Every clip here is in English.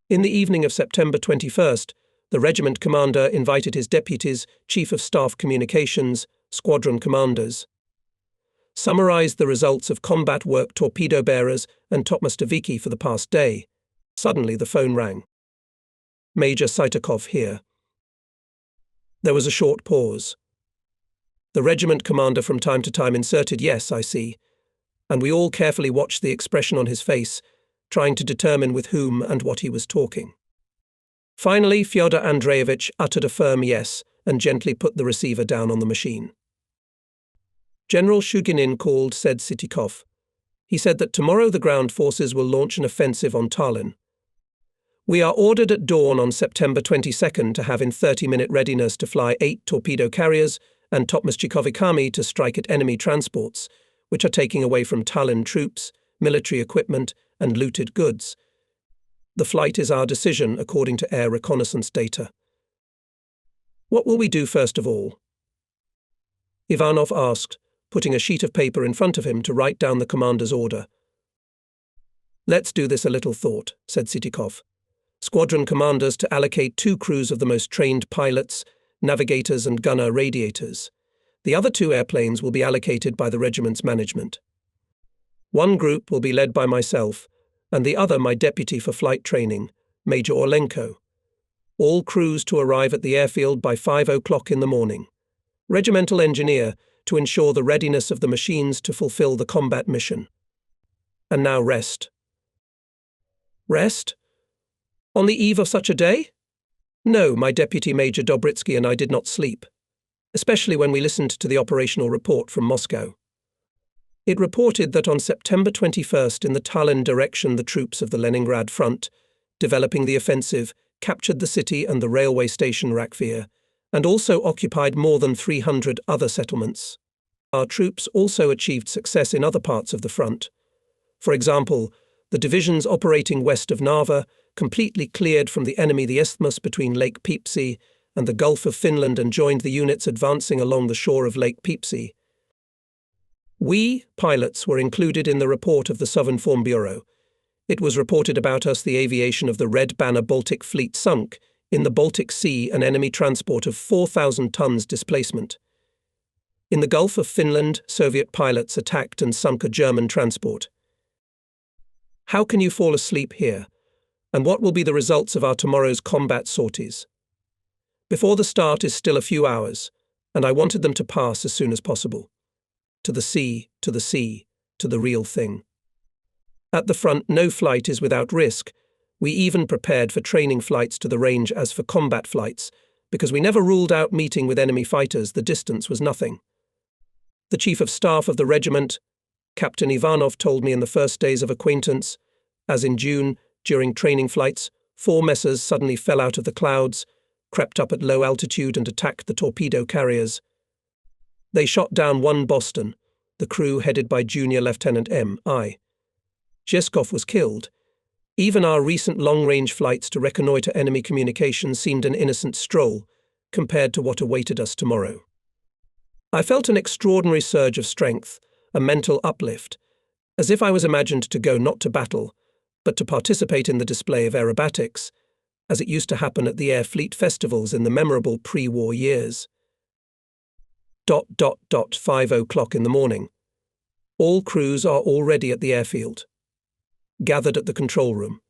In the evening of September 21st, the regiment commander invited his deputies, Chief of Staff Communications, squadron commanders, summarized the results of combat work torpedo bearers and topmastaviki for the past day. Suddenly the phone rang. Major Saitakov here. There was a short pause. The regiment commander from time to time inserted, "Yes, I see," and we all carefully watched the expression on his face, trying to determine with whom and what he was talking. Finally, Fyodor Andreevich uttered a firm yes and gently put the receiver down on the machine. General Shuginin called, said Sitikov. He said that tomorrow the ground forces will launch an offensive on Tallinn. We are ordered at dawn on September 22nd to have in 30-minute readiness to fly 8 torpedo carriers and Topmaschikovikami to strike at enemy transports, which are taking away from Tallinn troops, military equipment, and looted goods. The flight is our decision according to air reconnaissance data. What will we do first of all? Ivanov asked, putting a sheet of paper in front of him to write down the commander's order. Let's do this a little thought, said Sitikov. Squadron commanders to allocate 2 crews of the most trained pilots, navigators and gunner radiators. The other 2 airplanes will be allocated by the regiment's management. 1 group will be led by myself, and the other my deputy for flight training, Major Orlenko. All crews to arrive at the airfield by 5 o'clock in the morning. Regimental engineer to ensure the readiness of the machines to fulfill the combat mission. And now rest. Rest? On the eve of such a day? No, my deputy Major Dobritsky and I did not sleep, especially when we listened to the operational report from Moscow. It reported that on September 21st in the Tallinn direction the troops of the Leningrad front, developing the offensive, captured the city and the railway station Rakvere, and also occupied more than 300 other settlements. Our troops also achieved success in other parts of the front. For example, the divisions operating west of Narva completely cleared from the enemy the isthmus between Lake Peipsi and the Gulf of Finland and joined the units advancing along the shore of Lake Peipsi. We, pilots, were included in the report of the Sovinform Bureau. It was reported about us the aviation of the Red Banner Baltic Fleet sunk in the Baltic Sea an enemy transport of 4,000 tons displacement. In the Gulf of Finland, Soviet pilots attacked and sunk a German transport. How can you fall asleep here? And what will be the results of our tomorrow's combat sorties? Before the start is still a few hours, and I wanted them to pass as soon as possible. To the sea, to the sea, to the real thing. At the front, no flight is without risk. We even prepared for training flights to the range as for combat flights, because we never ruled out meeting with enemy fighters, the distance was nothing. The Chief of Staff of the regiment, Captain Ivanov, told me in the first days of acquaintance, as in June, during training flights, 4 messers suddenly fell out of the clouds, crept up at low altitude and attacked the torpedo carriers. They shot down 1 Boston, the crew headed by Junior Lieutenant M.I. Zheskov was killed. Even our recent long-range flights to reconnoiter enemy communications seemed an innocent stroll compared to what awaited us tomorrow. I felt an extraordinary surge of strength, a mental uplift, as if I was imagined to go not to battle, but to participate in the display of aerobatics, as it used to happen at the Air Fleet festivals in the memorable pre-war years. 5 o'clock in the morning. All crews are already at the airfield. Gathered at the control room.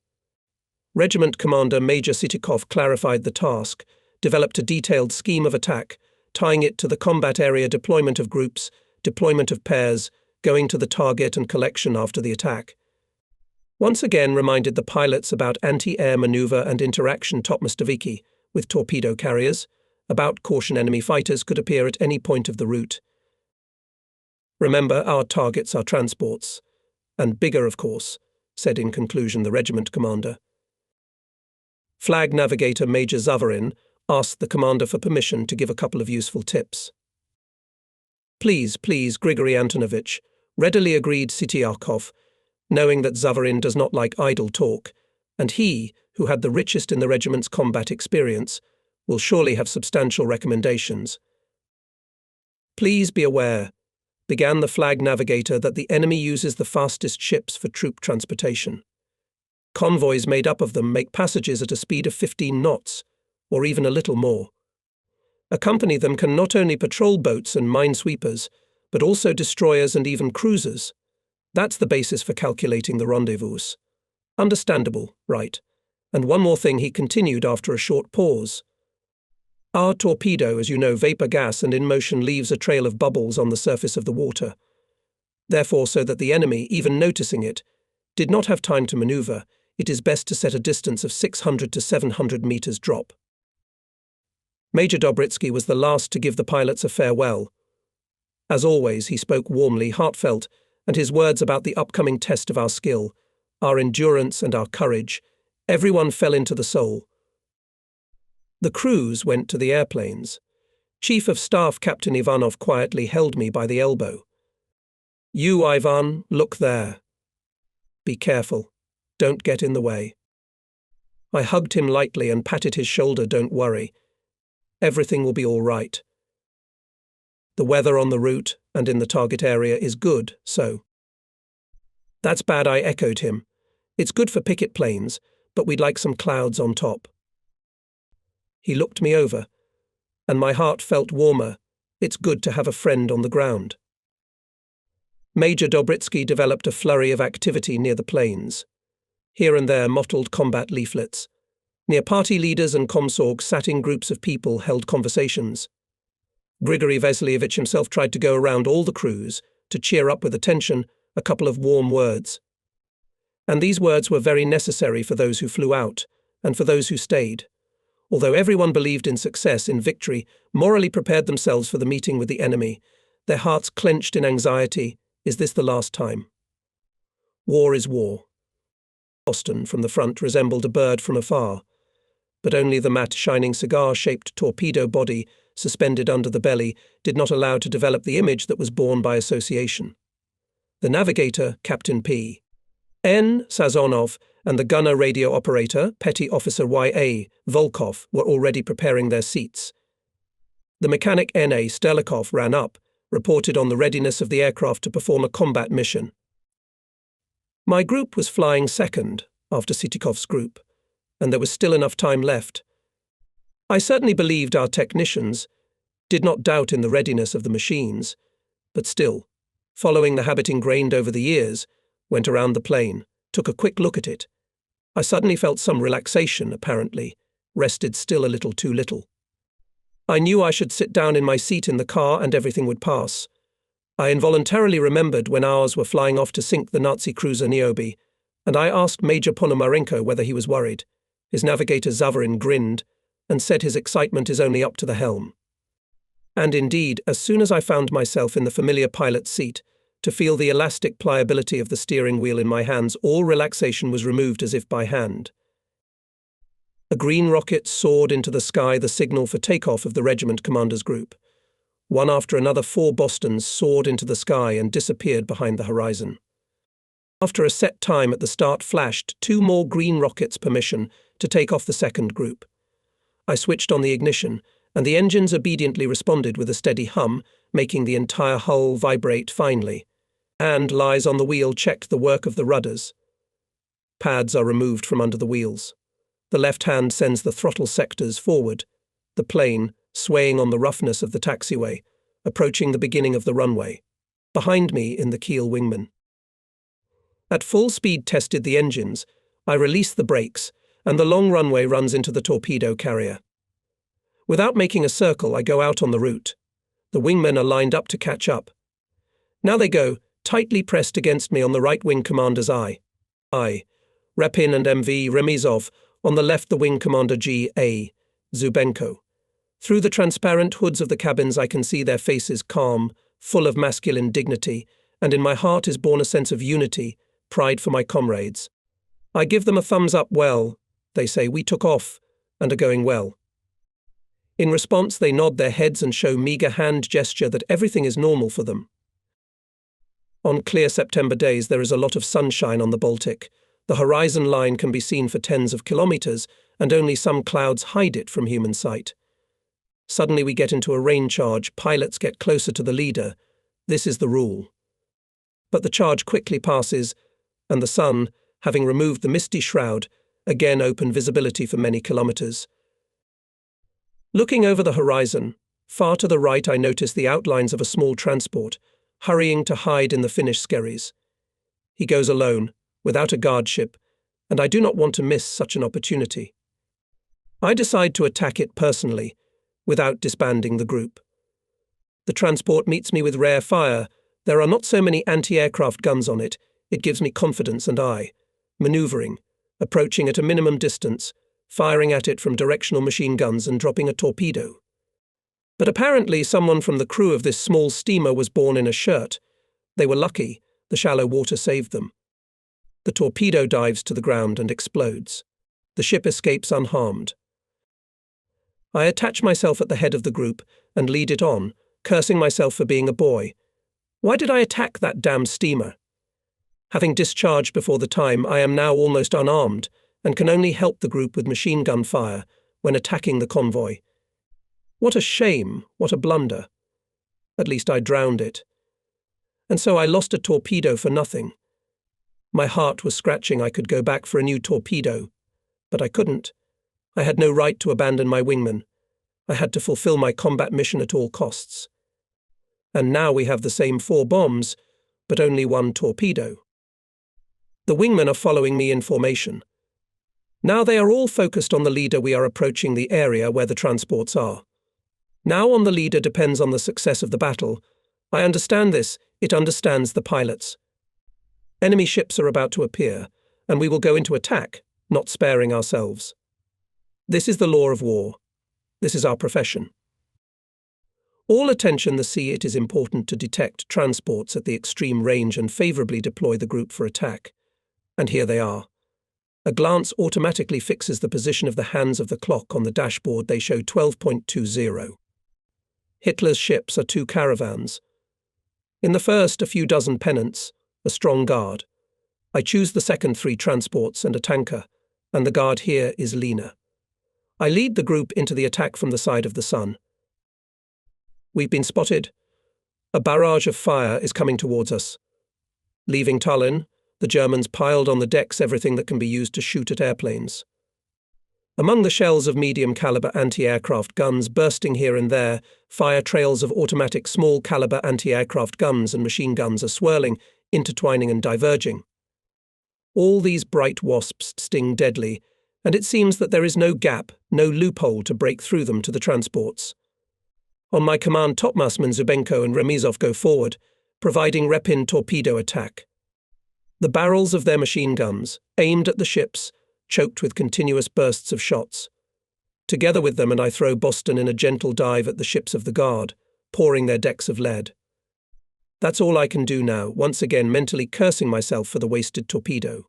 Regiment Commander Major Sitikov clarified the task, developed a detailed scheme of attack, tying it to the combat area deployment of groups, deployment of pairs, going to the target and collection after the attack. Once again reminded the pilots about anti-air maneuver and interaction topmastaviki with torpedo carriers, about caution enemy fighters could appear at any point of the route. Remember, our targets are transports, and bigger, of course, said in conclusion the regiment commander. Flag navigator Major Zavarin asked the commander for permission to give a couple of useful tips. Please, Grigory Antonovich, readily agreed Sityakov, knowing that Zavarin does not like idle talk, and he, who had the richest in the regiment's combat experience, will surely have substantial recommendations. Please be aware, began the flag navigator, that the enemy uses the fastest ships for troop transportation. Convoys made up of them make passages at a speed of 15 knots, or even a little more. Accompany them can not only patrol boats and minesweepers, but also destroyers and even cruisers. That's the basis for calculating the rendezvous. Understandable, right? And one more thing, he continued after a short pause. Our torpedo, as you know, vapor gas and in motion leaves a trail of bubbles on the surface of the water. Therefore, so that the enemy, even noticing it, did not have time to maneuver, it is best to set a distance of 600 to 700 meters drop. Major Dobritsky was the last to give the pilots a farewell. As always, he spoke warmly, heartfelt, and his words about the upcoming test of our skill, our endurance and our courage, everyone fell into the soul. The crews went to the airplanes. Chief of Staff Captain Ivanov quietly held me by the elbow. You, Ivan, look there. Be careful. Don't get in the way. I hugged him lightly and patted his shoulder. Don't worry. Everything will be all right. The weather on the route and in the target area is good, so. That's bad, I echoed him. It's good for picket planes, but we'd like some clouds on top. He looked me over, and my heart felt warmer. It's good to have a friend on the ground. Major Dobritsky developed a flurry of activity near the planes. Here and there mottled combat leaflets. Near party leaders and Komsorg sat in groups of people held conversations. Grigory Veslievich himself tried to go around all the crews to cheer up with attention a couple of warm words. And these words were very necessary for those who flew out and for those who stayed. Although everyone believed in success, in victory, morally prepared themselves for the meeting with the enemy, their hearts clenched in anxiety. Is this the last time? War is war. Boston from the front resembled a bird from afar, but only the matte shining cigar-shaped torpedo body suspended under the belly did not allow to develop the image that was born by association. The navigator, Captain P. N. Sazonov, and the gunner radio operator, Petty Officer Y.A. Volkov, were already preparing their seats. The mechanic N.A. Sterlikov ran up, reported on the readiness of the aircraft to perform a combat mission. My group was flying second after Sitikov's group, and there was still enough time left. I certainly believed our technicians, did not doubt in the readiness of the machines, but still, following the habit ingrained over the years, went around the plane, took a quick look at it. I suddenly felt some relaxation, apparently, rested still a little too little. I knew I should sit down in my seat in the car and everything would pass. I involuntarily remembered when ours were flying off to sink the Nazi cruiser Niobe, and I asked Major Ponomarenko whether he was worried. His navigator Zavarin grinned and said his excitement is only up to the helm. And indeed, as soon as I found myself in the familiar pilot's seat, to feel the elastic pliability of the steering wheel in my hands, all relaxation was removed as if by hand. A green rocket soared into the sky, the signal for takeoff of the regiment commander's group. One after another, 4 Bostons soared into the sky and disappeared behind the horizon. After a set time at the start flashed 2 more green rockets permission to take off the second group. I switched on the ignition, and the engines obediently responded with a steady hum, making the entire hull vibrate finely. Hand lies on the wheel checked the work of the rudders. Pads are removed from under the wheels. The left hand sends the throttle sectors forward, the plane swaying on the roughness of the taxiway, approaching the beginning of the runway. Behind me in the keel wingman. At full speed tested the engines, I release the brakes, and the long runway runs into the torpedo carrier. Without making a circle, I go out on the route. The wingmen are lined up to catch up. Now they go, tightly pressed against me on the right wing commander's eye. Repin and MV Remizov, on the left the wing commander G.A. Zubenko. Through the transparent hoods of the cabins I can see their faces calm, full of masculine dignity, and in my heart is born a sense of unity, pride for my comrades. I give them a thumbs up. Well, they say, we took off and are going well. In response they nod their heads and show meagre hand gesture that everything is normal for them. On clear September days there is a lot of sunshine on the Baltic. The horizon line can be seen for tens of kilometers, and only some clouds hide it from human sight. Suddenly we get into a rain charge, pilots get closer to the leader. This is the rule. But the charge quickly passes, and the sun, having removed the misty shroud, again open visibility for many kilometers. Looking over the horizon, far to the right I notice the outlines of a small transport, hurrying to hide in the Finnish skerries. He goes alone, without a guard ship, and I do not want to miss such an opportunity. I decide to attack it personally, without disbanding the group. The transport meets me with rare fire. There are not so many anti-aircraft guns on it. It gives me confidence, and I, maneuvering, approaching at a minimum distance, firing at it from directional machine guns and dropping a torpedo. But apparently someone from the crew of this small steamer was born in a shirt. They were lucky. The shallow water saved them. The torpedo dives to the ground and explodes. The ship escapes unharmed. I attach myself at the head of the group and lead it on, cursing myself for being a boy. Why did I attack that damned steamer? Having discharged before the time, I am now almost unarmed and can only help the group with machine gun fire when attacking the convoy. What a shame, what a blunder. At least I drowned it. And so I lost a torpedo for nothing. My heart was scratching. I could go back for a new torpedo, but I couldn't. I had no right to abandon my wingman. I had to fulfill my combat mission at all costs. And now we have the same 4 bombs, but only 1 torpedo. The wingmen are following me in formation. Now they are all focused on the leader. We are approaching the area where the transports are. Now on the leader depends on the success of the battle. I understand this. It understands the pilots. Enemy ships are about to appear, and we will go into attack, not sparing ourselves. This is the law of war. This is our profession. All attention the sea. It is important to detect transports at the extreme range and favourably deploy the group for attack. And here they are. A glance automatically fixes the position of the hands of the clock on the dashboard. They show 12.20. Hitler's ships are 2 caravans. In the first, a few dozen pennants, a strong guard. I choose the second 3 transports and a tanker, and the guard here is Lena. I lead the group into the attack from the side of the sun. We've been spotted. A barrage of fire is coming towards us. Leaving Tallinn, the Germans piled on the decks everything that can be used to shoot at airplanes. Among the shells of medium-caliber anti-aircraft guns bursting here and there, fire trails of automatic small-caliber anti-aircraft guns and machine guns are swirling, intertwining and diverging. All these bright wasps sting deadly, and it seems that there is no gap, no loophole to break through them to the transports. On my command, topmastmen Zubenko and Remizov go forward, providing Repin torpedo attack. The barrels of their machine guns, aimed at the ships, choked with continuous bursts of shots. Together with them, and I throw Boston in a gentle dive at the ships of the guard, pouring their decks of lead. That's all I can do now, once again mentally cursing myself for the wasted torpedo.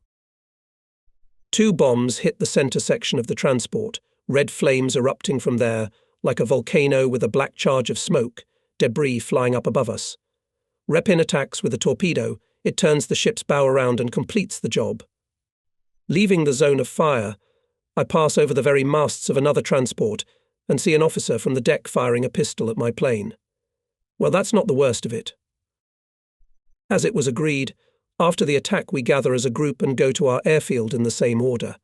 2 bombs hit the center section of the transport, red flames erupting from there, like a volcano with a black charge of smoke, debris flying up above us. Repin attacks with a torpedo. It turns the ship's bow around and completes the job. Leaving the zone of fire, I pass over the very masts of another transport and see an officer from the deck firing a pistol at my plane. Well, that's not the worst of it. As it was agreed, after the attack we gather as a group and go to our airfield in the same order.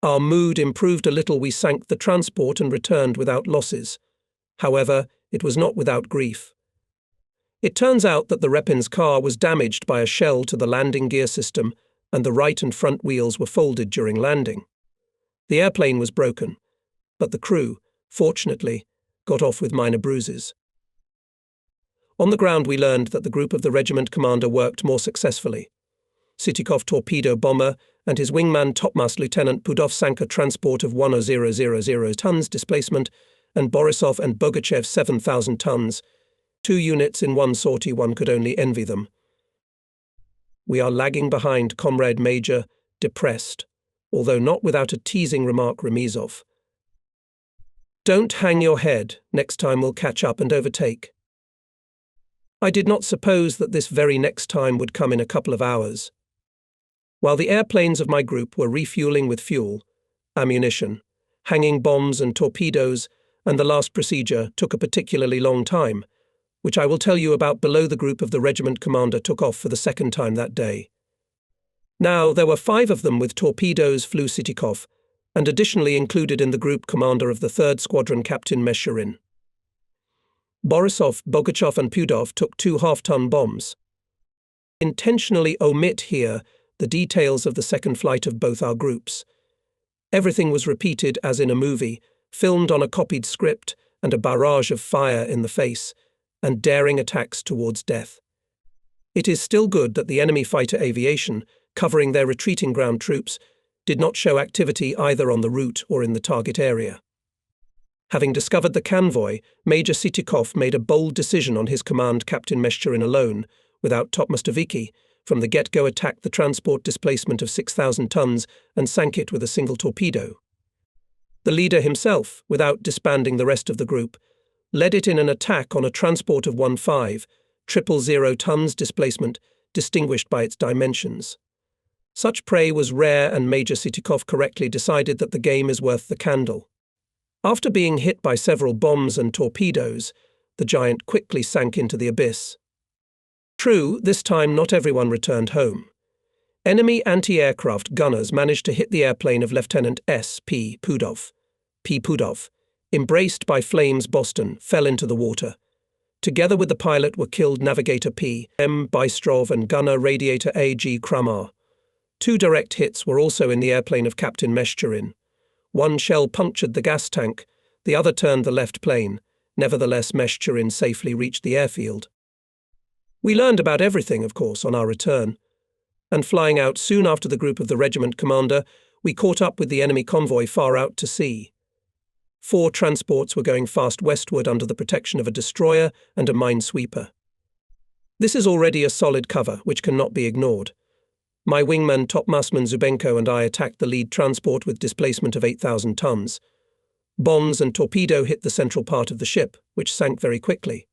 Our mood improved a little. We sank the transport and returned without losses. However, it was not without grief. It turns out that the Repin's car was damaged by a shell to the landing gear system, and the right and front wheels were folded during landing. The airplane was broken, but the crew, fortunately, got off with minor bruises. On the ground we learned that the group of the regiment commander worked more successfully. Sitikov torpedo bomber and his wingman topmast Lieutenant Pudov sank a transport of 10,000 tons displacement, and Borisov and Bogachev 7,000 tons. 2 units in one sortie. One could only envy them. We are lagging behind, Comrade Major, depressed, although not without a teasing remark. Remizov. Don't hang your head. Next time we'll catch up and overtake. I did not suppose that this very next time would come in a couple of hours. While the airplanes of my group were refueling with fuel, ammunition, hanging bombs and torpedoes, and the last procedure took a particularly long time, which I will tell you about below. The group of the regiment commander took off for the second time that day. Now, there were 5 of them with torpedoes, flew Sitikov, and additionally included in the group commander of the 3rd Squadron, Captain Mesherin. Borisov, Bogachev and Pudov took 2 half-ton bombs. Intentionally omit here the details of the second flight of both our groups. Everything was repeated as in a movie, filmed on a copied script, and a barrage of fire in the face, and daring attacks towards death. It is still good that the enemy fighter aviation, covering their retreating ground troops, did not show activity either on the route or in the target area. Having discovered the convoy, Major Sitikov made a bold decision on his command Captain Mesherin alone, without Topmastoviki, from the get-go attacked the transport displacement of 6,000 tons and sank it with a single torpedo. The leader himself, without disbanding the rest of the group, led it in an attack on a transport of 000 tons displacement, distinguished by its dimensions. Such prey was rare, and Major Sitikov correctly decided that the game is worth the candle. After being hit by several bombs and torpedoes, the giant quickly sank into the abyss. True, this time not everyone returned home. Enemy anti-aircraft gunners managed to hit the airplane of Lieutenant S. P. Pudov. P. Pudov, embraced by flames Boston, fell into the water. Together with the pilot were killed Navigator P. M. Bystrov and gunner Radiator A. G. Kramar. 2 direct hits were also in the airplane of Captain Mesherin. 1 shell punctured the gas tank, the other turned the left plane. Nevertheless, Mesherin safely reached the airfield. We learned about everything, of course, on our return, and flying out soon after the group of the regiment commander, we caught up with the enemy convoy far out to sea. 4 transports were going fast westward under the protection of a destroyer and a minesweeper. This is already a solid cover, which cannot be ignored. My wingman Topmasterman Zubenko and I attacked the lead transport with displacement of 8,000 tons. Bombs and torpedo hit the central part of the ship, which sank very quickly.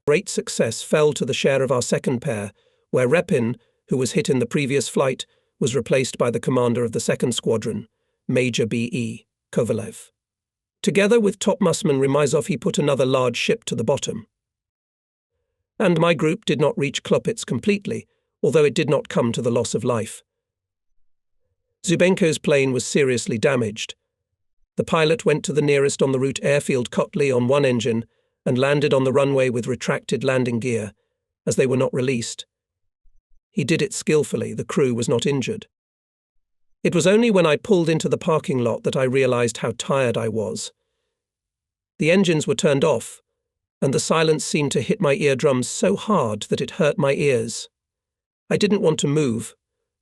Great success fell to the share of our second pair, where Repin, who was hit in the previous flight, was replaced by the commander of the 2nd Squadron, Major B.E. Kovalev. Together with Topmasterman Remizov, he put another large ship to the bottom. And my group did not reach Klopitz completely, although it did not come to the loss of life. Zubenko's plane was seriously damaged. The pilot went to the nearest on the route airfield Kotli on one engine and landed on the runway with retracted landing gear, as they were not released. He did it skillfully, the crew was not injured. It was only when I pulled into the parking lot that I realized how tired I was. The engines were turned off, and the silence seemed to hit my eardrums so hard that it hurt my ears. I didn't want to move.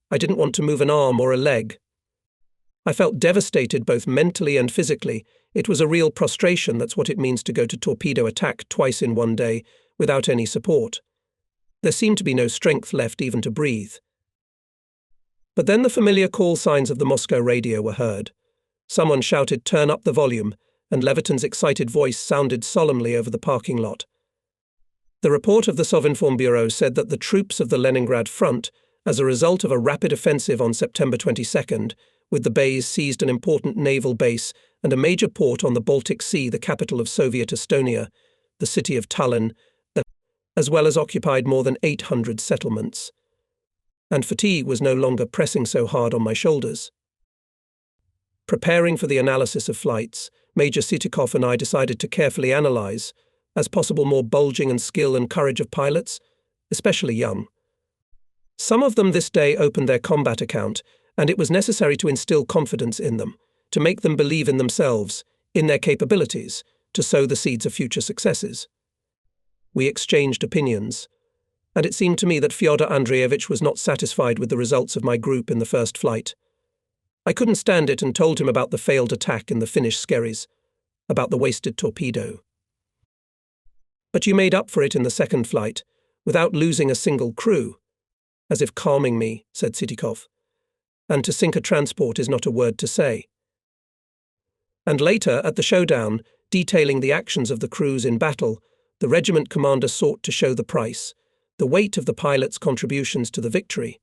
I didn't want to move an arm or a leg. I felt devastated both mentally and physically. It was a real prostration. That's what it means to go to torpedo attack twice in one day without any support. There seemed to be no strength left even to breathe. But then the familiar call signs of the Moscow radio were heard. Someone shouted, "Turn up the volume," and Leviton's excited voice sounded solemnly over the parking lot. The report of the Sovinform Bureau said that the troops of the Leningrad front, as a result of a rapid offensive on September 22nd, with the bays seized an important naval base and a major port on the Baltic Sea, the capital of Soviet Estonia, the city of Tallinn, as well as occupied more than 800 settlements. And fatigue was no longer pressing so hard on my shoulders. Preparing for the analysis of flights, Major Sitikov and I decided to carefully analyze, as possible, more bulging and skill and courage of pilots, especially young. Some of them this day opened their combat account, and it was necessary to instill confidence in them, to make them believe in themselves, in their capabilities, to sow the seeds of future successes. We exchanged opinions, and it seemed to me that Fyodor Andreevich was not satisfied with the results of my group in the first flight. I couldn't stand it and told him about the failed attack in the Finnish skerries, about the wasted torpedo. "But you made up for it in the second flight, without losing a single crew," as if calming me, said Sitikov. "And to sink a transport is not a word to say." And later, at the showdown, detailing the actions of the crews in battle, the regiment commander sought to show the price, the weight of the pilots' contributions to the victory.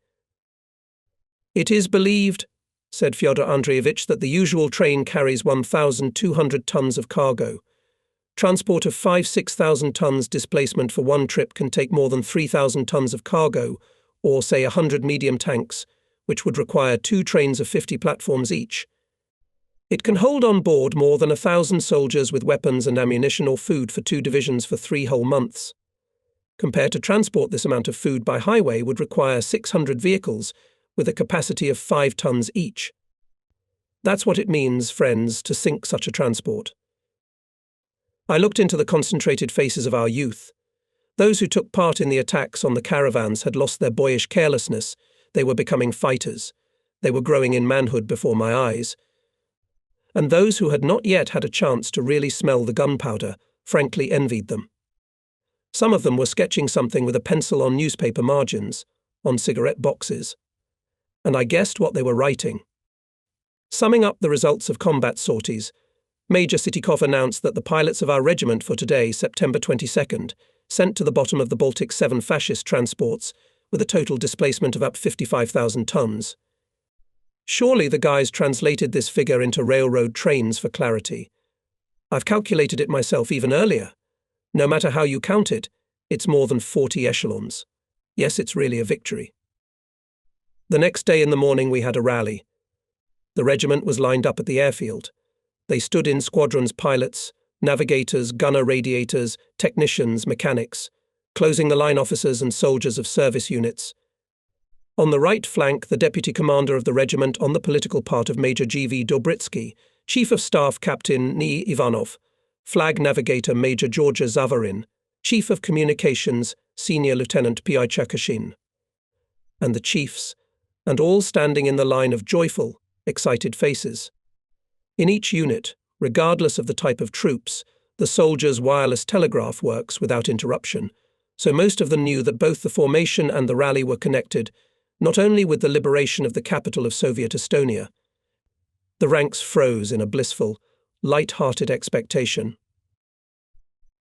"It is believed," said Fyodor Andreevich, "that the usual train carries 1,200 tons of cargo. Transport of 5,000–6,000 tons displacement for one trip can take more than 3,000 tons of cargo, or say 100 medium tanks, which would require 2 trains of 50 platforms each. It can hold on board more than 1,000 soldiers with weapons and ammunition or food for 2 divisions for 3 whole months. Compared to transport this amount of food by highway would require 600 vehicles with a capacity of 5 tons each. That's what it means, friends, to sink such a transport. I looked into the concentrated faces of our youth. Those who took part in the attacks on the caravans had lost their boyish carelessness. They were becoming fighters. They were growing in manhood before my eyes. And those who had not yet had a chance to really smell the gunpowder frankly envied them. Some of them were sketching something with a pencil on newspaper margins, on cigarette boxes. And I guessed what they were writing. Summing up the results of combat sorties, Major Sitikov announced that the pilots of our regiment for today, September 22nd, sent to the bottom of the Baltic 7 fascist transports with a total displacement of up 55,000 tons. Surely the guys translated this figure into railroad trains for clarity. I've calculated it myself even earlier. No matter how you count it, it's more than 40 echelons. Yes, it's really a victory. The next day in the morning we had a rally. The regiment was lined up at the airfield. They stood in squadrons: pilots, navigators, gunner radiators, technicians, mechanics, closing the line officers and soldiers of service units. On the right flank, the deputy commander of the regiment on the political part of Major G.V. Dobritsky, Chief of Staff Captain Ni Ivanov, Flag Navigator Major Georgia Zavarin, Chief of Communications Senior Lieutenant P.I. Cherkashin. And the chiefs, and all standing in the line of joyful, excited faces. In each unit, regardless of the type of troops, the soldiers' wireless telegraph works without interruption, so most of them knew that both the formation and the rally were connected not only with the liberation of the capital of Soviet Estonia. The ranks froze in a blissful, light-hearted expectation.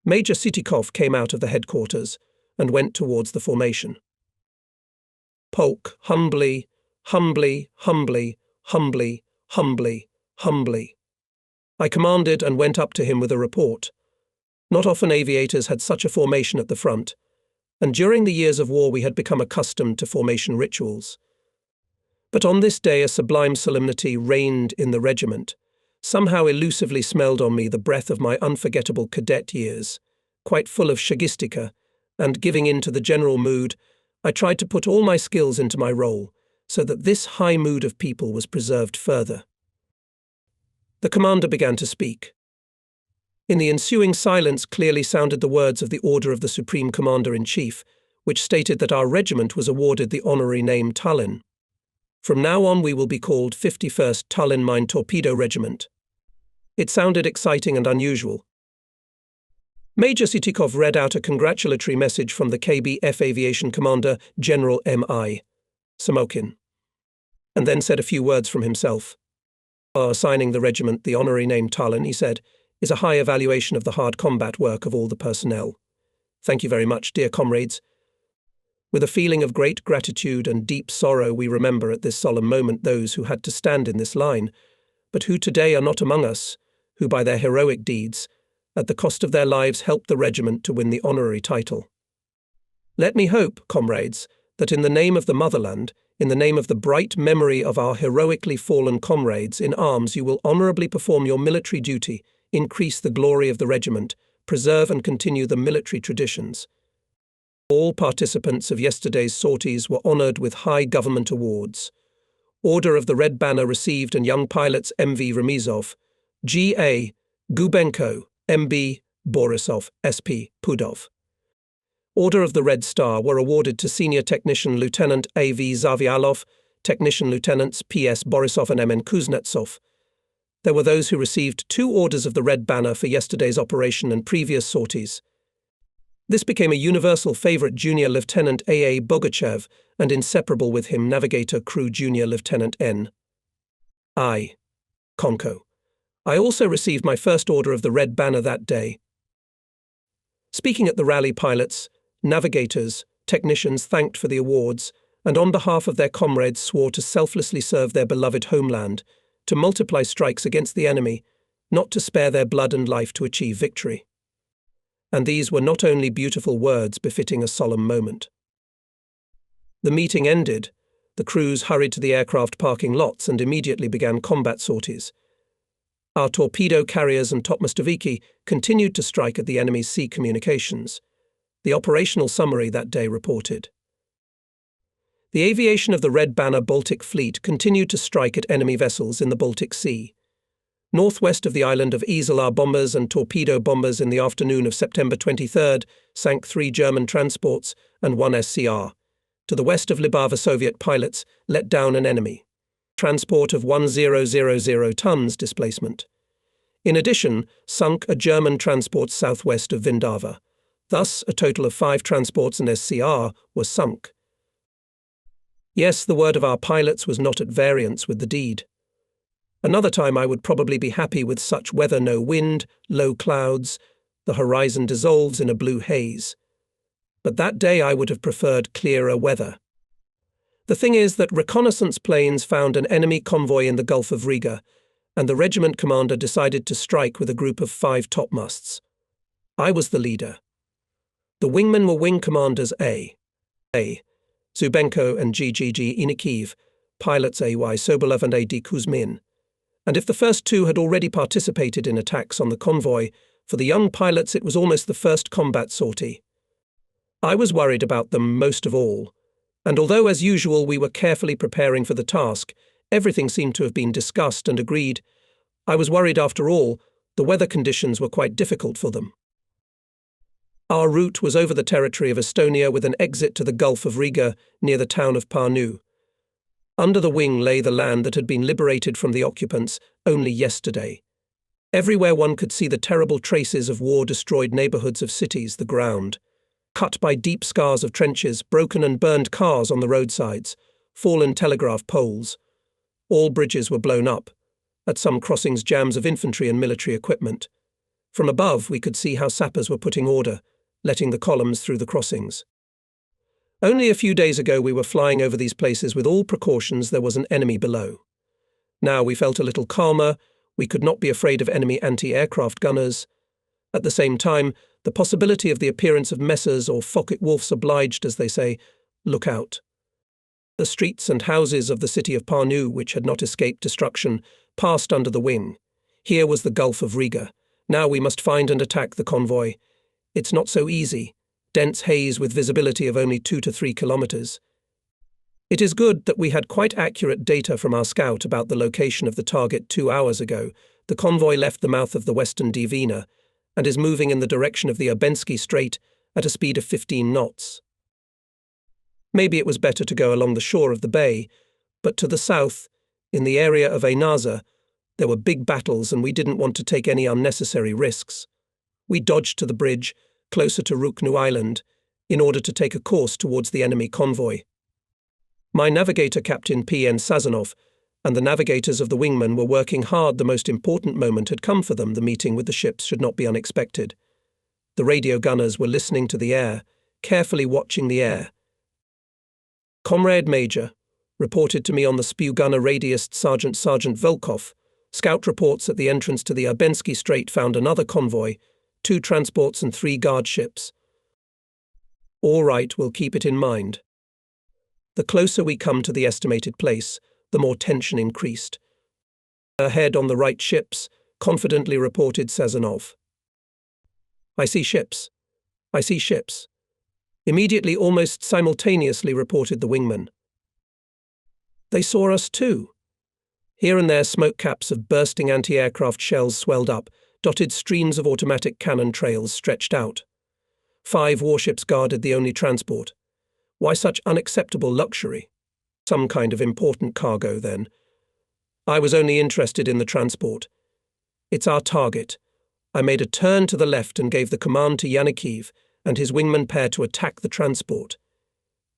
Major Sitikov came out of the headquarters and went towards the formation. Polk, humbly, humbly, humbly, humbly, humbly, humbly. I commanded and went up to him with a report. Not often aviators had such a formation at the front, and during the years of war we had become accustomed to formation rituals. But on this day a sublime solemnity reigned in the regiment. Somehow elusively smelled on me the breath of my unforgettable cadet years, quite full of shagistika, and giving in to the general mood, I tried to put all my skills into my role, so that this high mood of people was preserved further. The commander began to speak. In the ensuing silence clearly sounded the words of the order of the Supreme Commander-in-Chief, which stated that our regiment was awarded the honorary name Tallinn. From now on we will be called 51st Tallinn Mine Torpedo Regiment. It sounded exciting and unusual. Major Sitikov read out a congratulatory message from the KBF Aviation Commander, General M.I. Samokin, and then said a few words from himself. Assigning the regiment the honorary name Tallinn, he said, is a high evaluation of the hard combat work of all the personnel. Thank you very much, dear comrades. With a feeling of great gratitude and deep sorrow we remember at this solemn moment those who had to stand in this line, but who today are not among us, who by their heroic deeds, at the cost of their lives, helped the regiment to win the honorary title. Let me hope, comrades, that in the name of the motherland, in the name of the bright memory of our heroically fallen comrades in arms, you will honourably perform your military duty, increase the glory of the regiment, preserve and continue the military traditions. All participants of yesterday's sorties were honoured with high government awards. Order of the Red Banner received and young pilots M.V. Remizov, G.A. Gubenko, M.B. Borisov, S.P. Pudov. Order of the Red Star were awarded to Senior Technician Lieutenant A.V. Zavialov, Technician Lieutenants P.S. Borisov and M.N. Kuznetsov. There were those who received 2 orders of the Red Banner for yesterday's operation and previous sorties. This became a universal favourite Junior Lieutenant A.A. Bogachev and inseparable with him Navigator Crew Junior Lieutenant N. I. Konko. I also received my first order of the Red Banner that day. Speaking at the rally, pilots, navigators, technicians thanked for the awards and on behalf of their comrades swore to selflessly serve their beloved homeland, to multiply strikes against the enemy, not to spare their blood and life to achieve victory. And these were not only beautiful words befitting a solemn moment. The meeting ended, The crews hurried to the aircraft parking lots and immediately began combat sorties. Our torpedo carriers and Topmostoviki continued to strike at the enemy's sea communications. The operational summary that day reported. The aviation of the Red Banner Baltic Fleet continued to strike at enemy vessels in the Baltic Sea. Northwest of the island of Isle, our bombers and torpedo bombers in the afternoon of September 23rd sank 3 German transports and 1 SCR. To the west of Libava, Soviet pilots let down an enemy transport of 1000 tons displacement. In addition, sunk a German transport southwest of Vindava. Thus, a total of 5 transports and SCR were sunk. Yes, the word of our pilots was not at variance with the deed. Another time I would probably be happy with such weather: no wind, low clouds, the horizon dissolves in a blue haze. But that day I would have preferred clearer weather. The thing is that reconnaissance planes found an enemy convoy in the Gulf of Riga, and the regiment commander decided to strike with a group of 5 topmasts. I was the leader. The wingmen were wing commanders A. Zubenko and GGG Inikiv, pilots AY Sobolov and AD Kuzmin. And if the first 2 had already participated in attacks on the convoy, for the young pilots it was almost the first combat sortie. I was worried about them most of all, and although as usual we were carefully preparing for the task, everything seemed to have been discussed and agreed, I was worried after all. The weather conditions were quite difficult for them. Our route was over the territory of Estonia with an exit to the Gulf of Riga near the town of Pärnu. Under the wing lay the land that had been liberated from the occupants only yesterday. Everywhere one could see the terrible traces of war-destroyed neighbourhoods of cities, the ground, cut by deep scars of trenches, broken and burned cars on the roadsides, fallen telegraph poles. All bridges were blown up. At some crossings, jams of infantry and military equipment. From above, we could see how sappers were putting order, letting the columns through the crossings. Only a few days ago we were flying over these places with all precautions. There was an enemy below. Now we felt a little calmer. We could not be afraid of enemy anti-aircraft gunners. At the same time, the possibility of the appearance of messers or Focke-Wulfs obliged, as they say, look out. The streets and houses of the city of Pärnu, which had not escaped destruction, passed under the wing. Here was the Gulf of Riga. Now we must find and attack the convoy. It's not so easy. Dense haze with visibility of only 2 to 3 kilometers. It is good that we had quite accurate data from our scout about the location of the target 2 hours ago. The convoy left the mouth of the western Divina and is moving in the direction of the Abensky Strait at a speed of 15 knots. Maybe it was better to go along the shore of the bay, but to the south, in the area of Einaza, there were big battles and we didn't want to take any unnecessary risks. We dodged to the bridge, closer to Ruknu Island, in order to take a course towards the enemy convoy. My navigator, Captain P.N. Sazonov, and the navigators of the wingmen were working hard. The most important moment had come for them. The meeting with the ships should not be unexpected. The radio gunners were listening to the air, carefully watching the air. Comrade Major reported to me on the spew gunner radioist Sergeant Volkov. Scout reports at the entrance to the Abensky Strait found another convoy, 2 transports and 3 guard ships. All right, we'll keep it in mind. The closer we come to the estimated place, the more tension increased. Ahead on the right ships, confidently reported Sazonov. I see ships. I see ships. Immediately, almost simultaneously, reported the wingman. They saw us too. Here and there, smoke caps of bursting anti-aircraft shells swelled up, dotted streams of automatic cannon trails stretched out. 5 warships guarded the only transport. Why such unacceptable luxury? Some kind of important cargo, then. I was only interested in the transport. It's our target. I made a turn to the left and gave the command to Yanikiv and his wingman pair to attack the transport.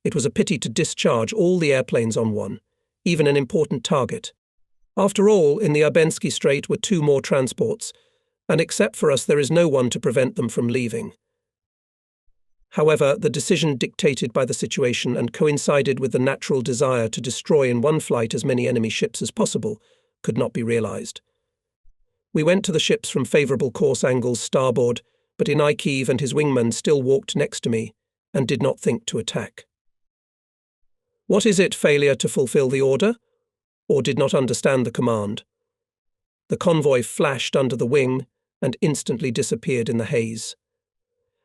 It was a pity to discharge all the airplanes on one, even an important target. After all, in the Abensky Strait were 2 more transports, and except for us there is no one to prevent them from leaving. However, the decision dictated by the situation and coincided with the natural desire to destroy in one flight as many enemy ships as possible could not be realized. We went to the ships from favourable course angles starboard, but Yanikiv and his wingman still walked next to me and did not think to attack. What is it, failure to fulfill the order? Or did not understand the command? The convoy flashed under the wing and instantly disappeared in the haze.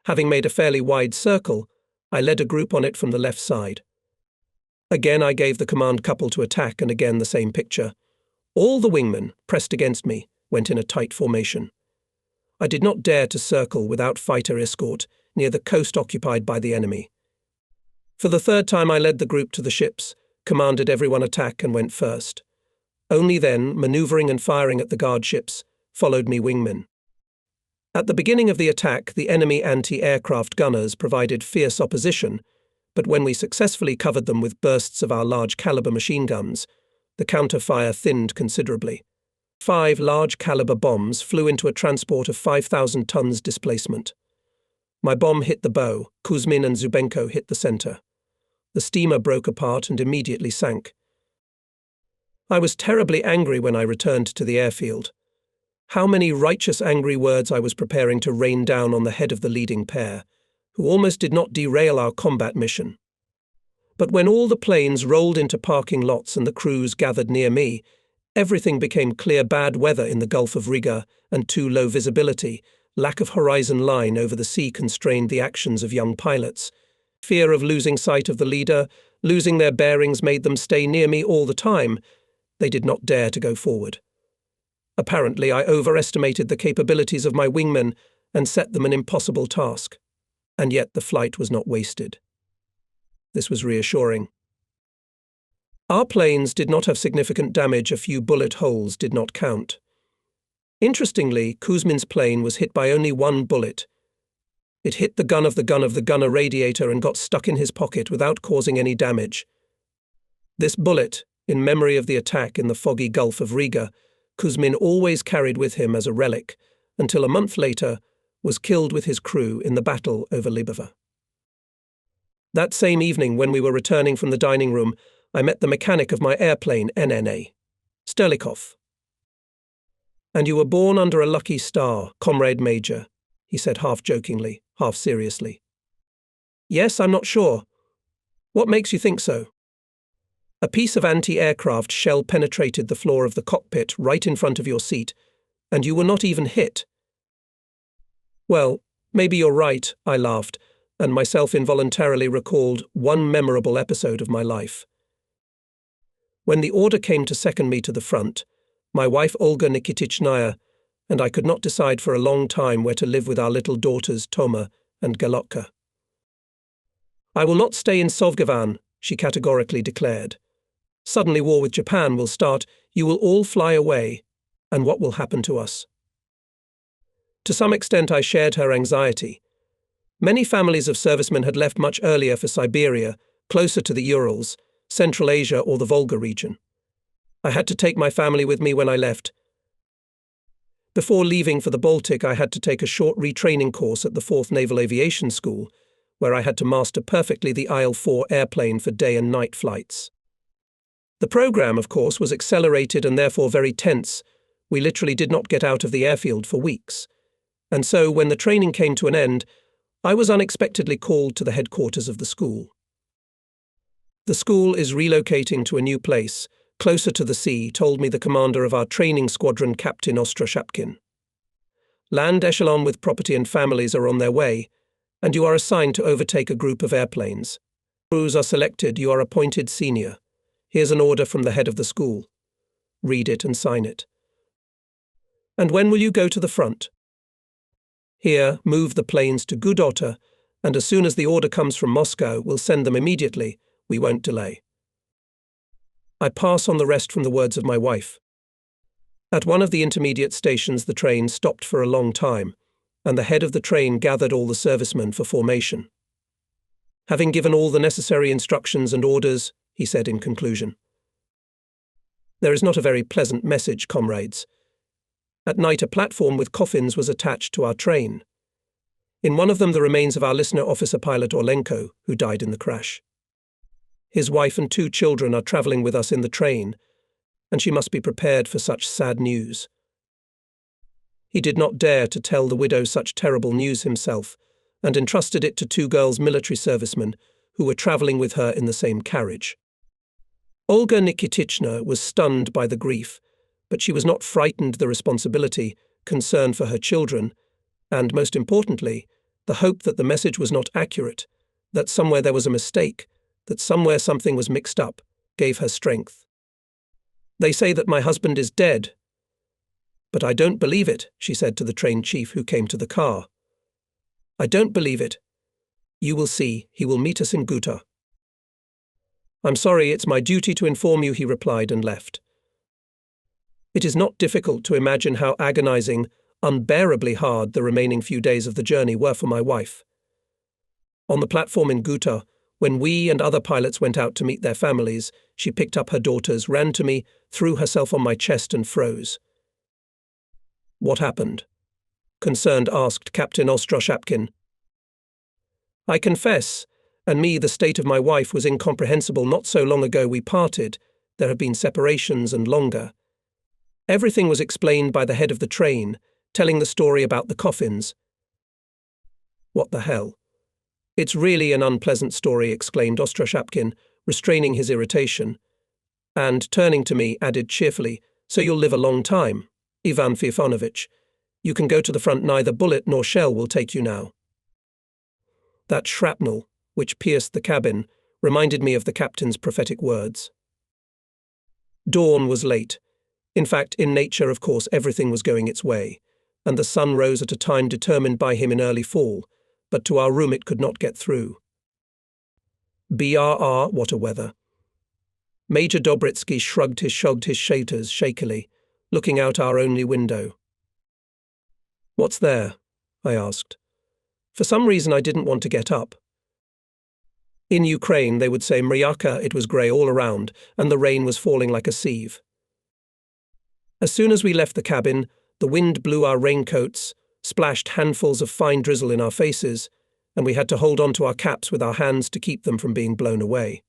Having made a fairly wide circle, I led a group on it from the left side. Again I gave the command couple to attack, and again the same picture. All the wingmen, pressed against me, went in a tight formation. I did not dare to circle without fighter escort near the coast occupied by the enemy. For the third time I led the group to the ships, commanded everyone attack, and went first. Only then, manoeuvring and firing at the guard ships, followed me wingmen. At the beginning of the attack, the enemy anti-aircraft gunners provided fierce opposition, but when we successfully covered them with bursts of our large-caliber machine guns, the counter-fire thinned considerably. 5 large-caliber bombs flew into a transport of 5,000 tons displacement. My bomb hit the bow, Kuzmin and Zubenko hit the center. The steamer broke apart and immediately sank. I was terribly angry when I returned to the airfield. How many righteous angry words I was preparing to rain down on the head of the leading pair, who almost did not derail our combat mission. But when all the planes rolled into parking lots and the crews gathered near me, everything became clear. Bad weather in the Gulf of Riga and too low visibility, lack of horizon line over the sea constrained the actions of young pilots. Fear of losing sight of the leader, losing their bearings made them stay near me all the time. They did not dare to go forward. Apparently, I overestimated the capabilities of my wingmen and set them an impossible task. And yet the flight was not wasted. This was reassuring. Our planes did not have significant damage. A few bullet holes did not count. Interestingly, Kuzmin's plane was hit by only one bullet. It hit the gun of the gunner radiator and got stuck in his pocket without causing any damage. This bullet, in memory of the attack in the foggy Gulf of Riga, Kuzmin always carried with him as a relic, until a month later was killed with his crew in the battle over Libova. That same evening, when we were returning from the dining room, I met the mechanic of my airplane, NNA, Sterlikov. "And you were born under a lucky star, Comrade Major," he said half jokingly, half seriously. "Yes, I'm not sure. What makes you think so?" "A piece of anti-aircraft shell penetrated the floor of the cockpit right in front of your seat, and you were not even hit." "Well, maybe you're right," I laughed, and myself involuntarily recalled one memorable episode of my life. When the order came to second me to the front, my wife Olga Nikitichnaya and I could not decide for a long time where to live with our little daughters Toma and Galotka. "I will not stay in Sovgavan," she categorically declared. "Suddenly war with Japan will start, you will all fly away, and what will happen to us?" To some extent I shared her anxiety. Many families of servicemen had left much earlier for Siberia, closer to the Urals, Central Asia or the Volga region. I had to take my family with me when I left. Before leaving for the Baltic, I had to take a short retraining course at the 4th Naval Aviation School, where I had to master perfectly the IL-4 airplane for day and night flights. The program, of course, was accelerated and therefore very tense. We literally did not get out of the airfield for weeks. And so, when the training came to an end, I was unexpectedly called to the headquarters of the school. "The school is relocating to a new place, closer to the sea," told me the commander of our training squadron, Captain Ostroshapkin. "Land echelon with property and families are on their way, and you are assigned to overtake a group of airplanes. Crews are selected, you are appointed senior. Here's an order from the head of the school. Read it and sign it." "And when will you go to the front?" "Here, move the planes to Gudota, and as soon as the order comes from Moscow, we'll send them immediately. We won't delay." I pass on the rest from the words of my wife. At one of the intermediate stations, the train stopped for a long time, and the head of the train gathered all the servicemen for formation. "Having given all the necessary instructions and orders," he said in conclusion, "there is not a very pleasant message, comrades. At night, a platform with coffins was attached to our train. In one of them, the remains of our listener officer pilot Orlenko, who died in the crash. His wife and 2 children are travelling with us in the train, and she must be prepared for such sad news." He did not dare to tell the widow such terrible news himself, and entrusted it to 2 girls military servicemen who were travelling with her in the same carriage. Olga Nikitichna was stunned by the grief, but she was not frightened the responsibility, concern for her children, and, most importantly, the hope that the message was not accurate, that somewhere there was a mistake, that somewhere something was mixed up, gave her strength. "They say that my husband is dead." "But I don't believe it," she said to the train chief who came to the car. "I don't believe it. You will see, he will meet us in Guta." "I'm sorry, it's my duty to inform you," he replied and left. It is not difficult to imagine how agonizing, unbearably hard the remaining few days of the journey were for my wife. On the platform in Guta, when we and other pilots went out to meet their families, she picked up her daughters, ran to me, threw herself on my chest and froze. "What happened?" concerned asked Captain Ostroshapkin. "I confess, and me the state of my wife was incomprehensible. Not so long ago we parted. There have been separations and longer. Everything was explained by the head of the train, telling the story about the coffins." "What the hell? It's really an unpleasant story," exclaimed Ostroshapkin, restraining his irritation, and, turning to me, added cheerfully, "So you'll live a long time, Ivan Fiafonovich. You can go to the front, neither bullet nor shell will take you now." That shrapnel, which pierced the cabin, reminded me of the captain's prophetic words. Dawn was late. In fact, in nature, of course, everything was going its way, and the sun rose at a time determined by him in early fall, but to our room it could not get through. BRR, what a weather. Major Dobritsky shrugged his shoulders shakily, looking out our only window. "What's there?" I asked. For some reason I didn't want to get up. In Ukraine they would say Mryaka, it was grey all around, and the rain was falling like a sieve. As soon as we left the cabin, the wind blew our raincoats, splashed handfuls of fine drizzle in our faces, and we had to hold on to our caps with our hands to keep them from being blown away.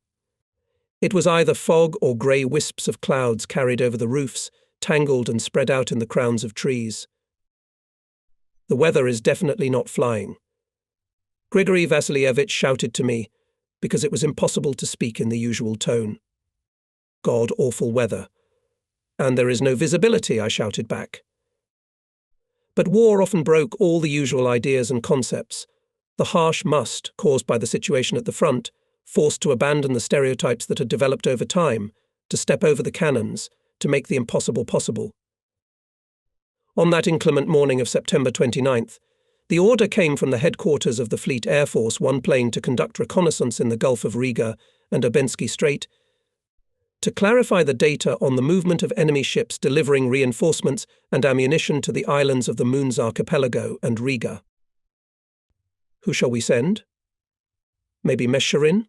It was either fog or grey wisps of clouds carried over the roofs, tangled and spread out in the crowns of trees. The weather is definitely not flying. Grigory Vasilievich shouted to me, because it was impossible to speak in the usual tone. "God, awful weather." "And there is no visibility," I shouted back. But war often broke all the usual ideas and concepts. The harsh must, caused by the situation at the front, forced to abandon the stereotypes that had developed over time, to step over the cannons, to make the impossible possible. On that inclement morning of September 29th, the order came from the headquarters of the Fleet Air Force, one plane to conduct reconnaissance in the Gulf of Riga and Abensky Strait, to clarify the data on the movement of enemy ships delivering reinforcements and ammunition to the islands of the Moons Archipelago and Riga. "Who shall we send?" "Maybe Mesherin?"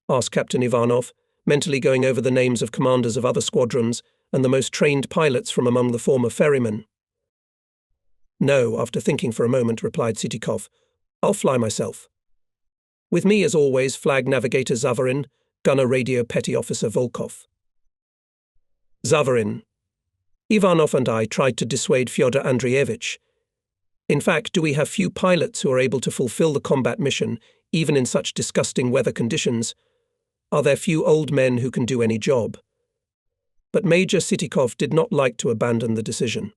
asked Captain Ivanov, mentally going over the names of commanders of other squadrons and the most trained pilots from among the former ferrymen. "No," after thinking for a moment, replied Sitikov. "I'll fly myself. With me, as always, Flag Navigator Zavarin, Gunner Radio Petty Officer Volkov." Zavarin. Ivanov and I tried to dissuade Fyodor Andreevich. In fact, do we have few pilots who are able to fulfill the combat mission, even in such disgusting weather conditions? Are there few old men who can do any job? But Major Sitikov did not like to abandon the decision.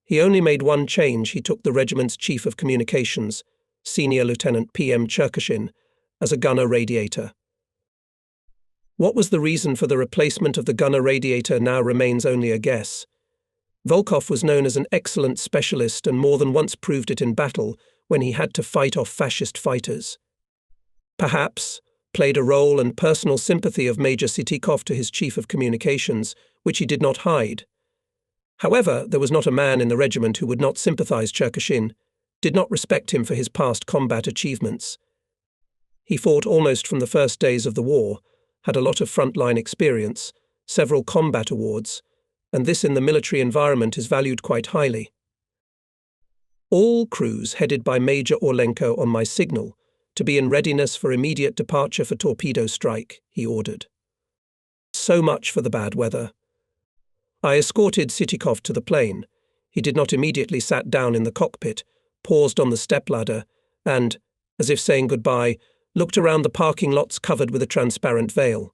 He only made one change. He took the regiment's chief of communications, Senior Lieutenant P.M. Cherkashin, as a gunner radiator. What was the reason for the replacement of the gunner radiator now remains only a guess. Volkov was known as an excellent specialist and more than once proved it in battle when he had to fight off fascist fighters. Perhaps played a role and personal sympathy of Major Sitikov to his chief of communications, which he did not hide. However, there was not a man in the regiment who would not sympathize Cherkashin, did not respect him for his past combat achievements. He fought almost from the first days of the war, had a lot of frontline experience, several combat awards, and this in the military environment is valued quite highly. All crews headed by Major Orlenko on my signal to be in readiness for immediate departure for torpedo strike, he ordered. So much for the bad weather. I escorted Sitikov to the plane. He did not immediately sat down in the cockpit, paused on the stepladder, and, as if saying goodbye, looked around the parking lots covered with a transparent veil.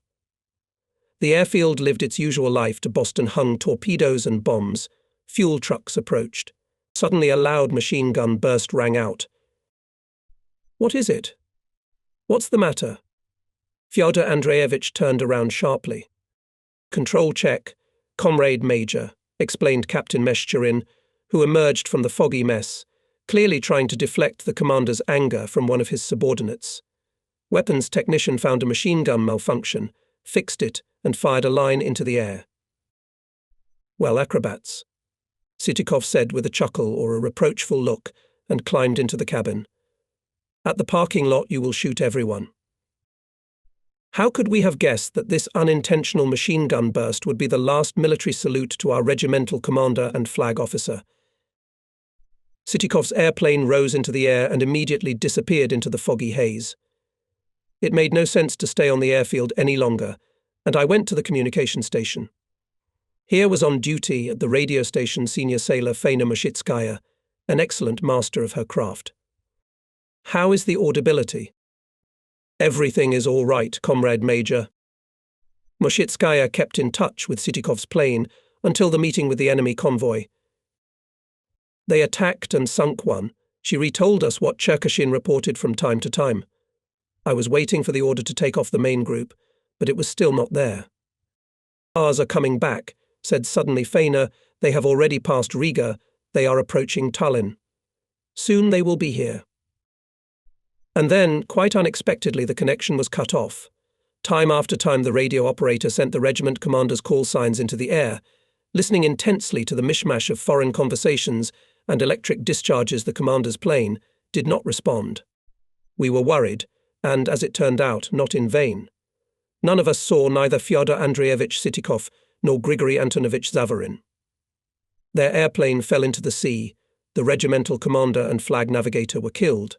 The airfield lived its usual life to Boston-hung torpedoes and bombs. Fuel trucks approached. Suddenly a loud machine gun burst rang out. "What is it? What's the matter?" Fyodor Andreevich turned around sharply. "Control check, Comrade Major," explained Captain Meshcherin, who emerged from the foggy mess, clearly trying to deflect the commander's anger from one of his subordinates. Weapons technician found a machine gun malfunction, fixed it, and fired a line into the air. "Well, acrobats," Sitikov said with a chuckle or a reproachful look, and climbed into the cabin. "At the parking lot you will shoot everyone." How could we have guessed that this unintentional machine gun burst would be the last military salute to our regimental commander and flag officer? Sitikov's airplane rose into the air and immediately disappeared into the foggy haze. It made no sense to stay on the airfield any longer, and I went to the communication station. Here was on duty at the radio station senior sailor Faina Mushitskaya, an excellent master of her craft. "How is the audibility?" "Everything is all right, Comrade Major." Mushitskaya kept in touch with Sitikov's plane until the meeting with the enemy convoy. They attacked and sunk one. She retold us what Cherkashin reported from time to time. I was waiting for the order to take off the main group, but it was still not there. "Ours are coming back," said suddenly Faina. "They have already passed Riga. They are approaching Tallinn. Soon they will be here." And then, quite unexpectedly, the connection was cut off. Time after time the radio operator sent the regiment commander's call signs into the air, listening intensely to the mishmash of foreign conversations and electric discharges the commander's plane, did not respond. We were worried, and, as it turned out, not in vain. None of us saw neither Fyodor Andreevich Sitikov nor Grigory Antonovich Zavarin. Their airplane fell into the sea. The regimental commander and flag navigator were killed.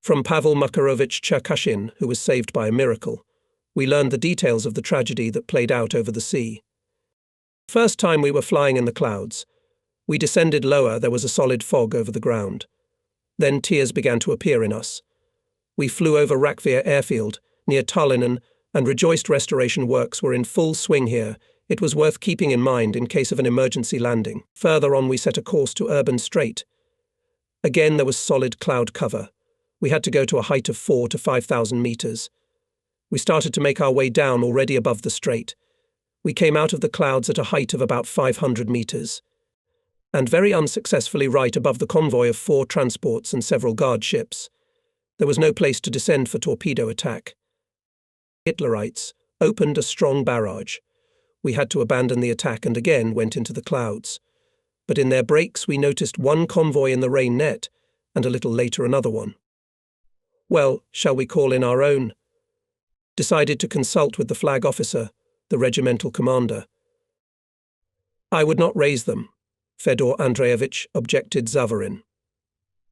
From Pavel Makarovich Cherkashin, who was saved by a miracle, we learned the details of the tragedy that played out over the sea. First time we were flying in the clouds. We descended lower, there was a solid fog over the ground. Then tears began to appear in us. We flew over Rakvere airfield, near Tallinn, and rejoiced restoration works were in full swing here. It was worth keeping in mind in case of an emergency landing. Further on we set a course to Urban Strait. Again there was solid cloud cover. We had to go to a height of 4,000 to 5,000 meters. We started to make our way down already above the strait. We came out of the clouds at a height of about 500 meters. And very unsuccessfully right above the convoy of 4 transports and several guard ships. There was no place to descend for torpedo attack. Hitlerites opened a strong barrage. We had to abandon the attack and again went into the clouds. But in their breaks we noticed one convoy in the rain net, and a little later another one. Well, shall we call in our own? Decided to consult with the flag officer, the regimental commander. "I would not raise them," Fedor Andreevich objected Zavarin.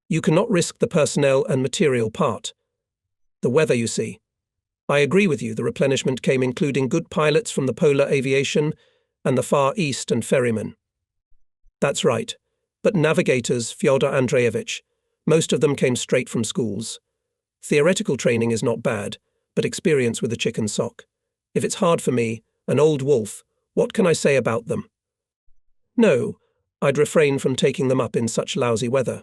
"You cannot risk the personnel and material part. The weather, you see. I agree with you, the replenishment came including good pilots from the Polar Aviation and the Far East and ferrymen." "That's right. But navigators, Fyodor Andreevich, most of them came straight from schools. Theoretical training is not bad, but experience with a chicken sock. If it's hard for me, an old wolf, what can I say about them? No, I'd refrain from taking them up in such lousy weather."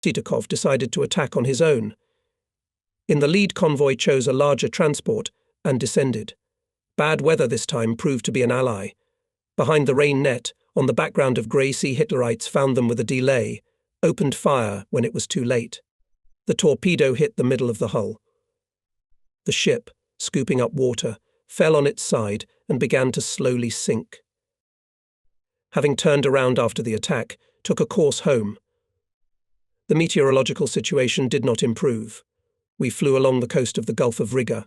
Sitikov decided to attack on his own. In the lead convoy chose a larger transport and descended. Bad weather this time proved to be an ally. Behind the rain net, on the background of Grey Sea Hitlerites found them with a delay, opened fire when it was too late. The torpedo hit the middle of the hull. The ship, scooping up water, fell on its side and began to slowly sink. Having turned around after the attack, took a course home. The meteorological situation did not improve. We flew along the coast of the Gulf of Riga.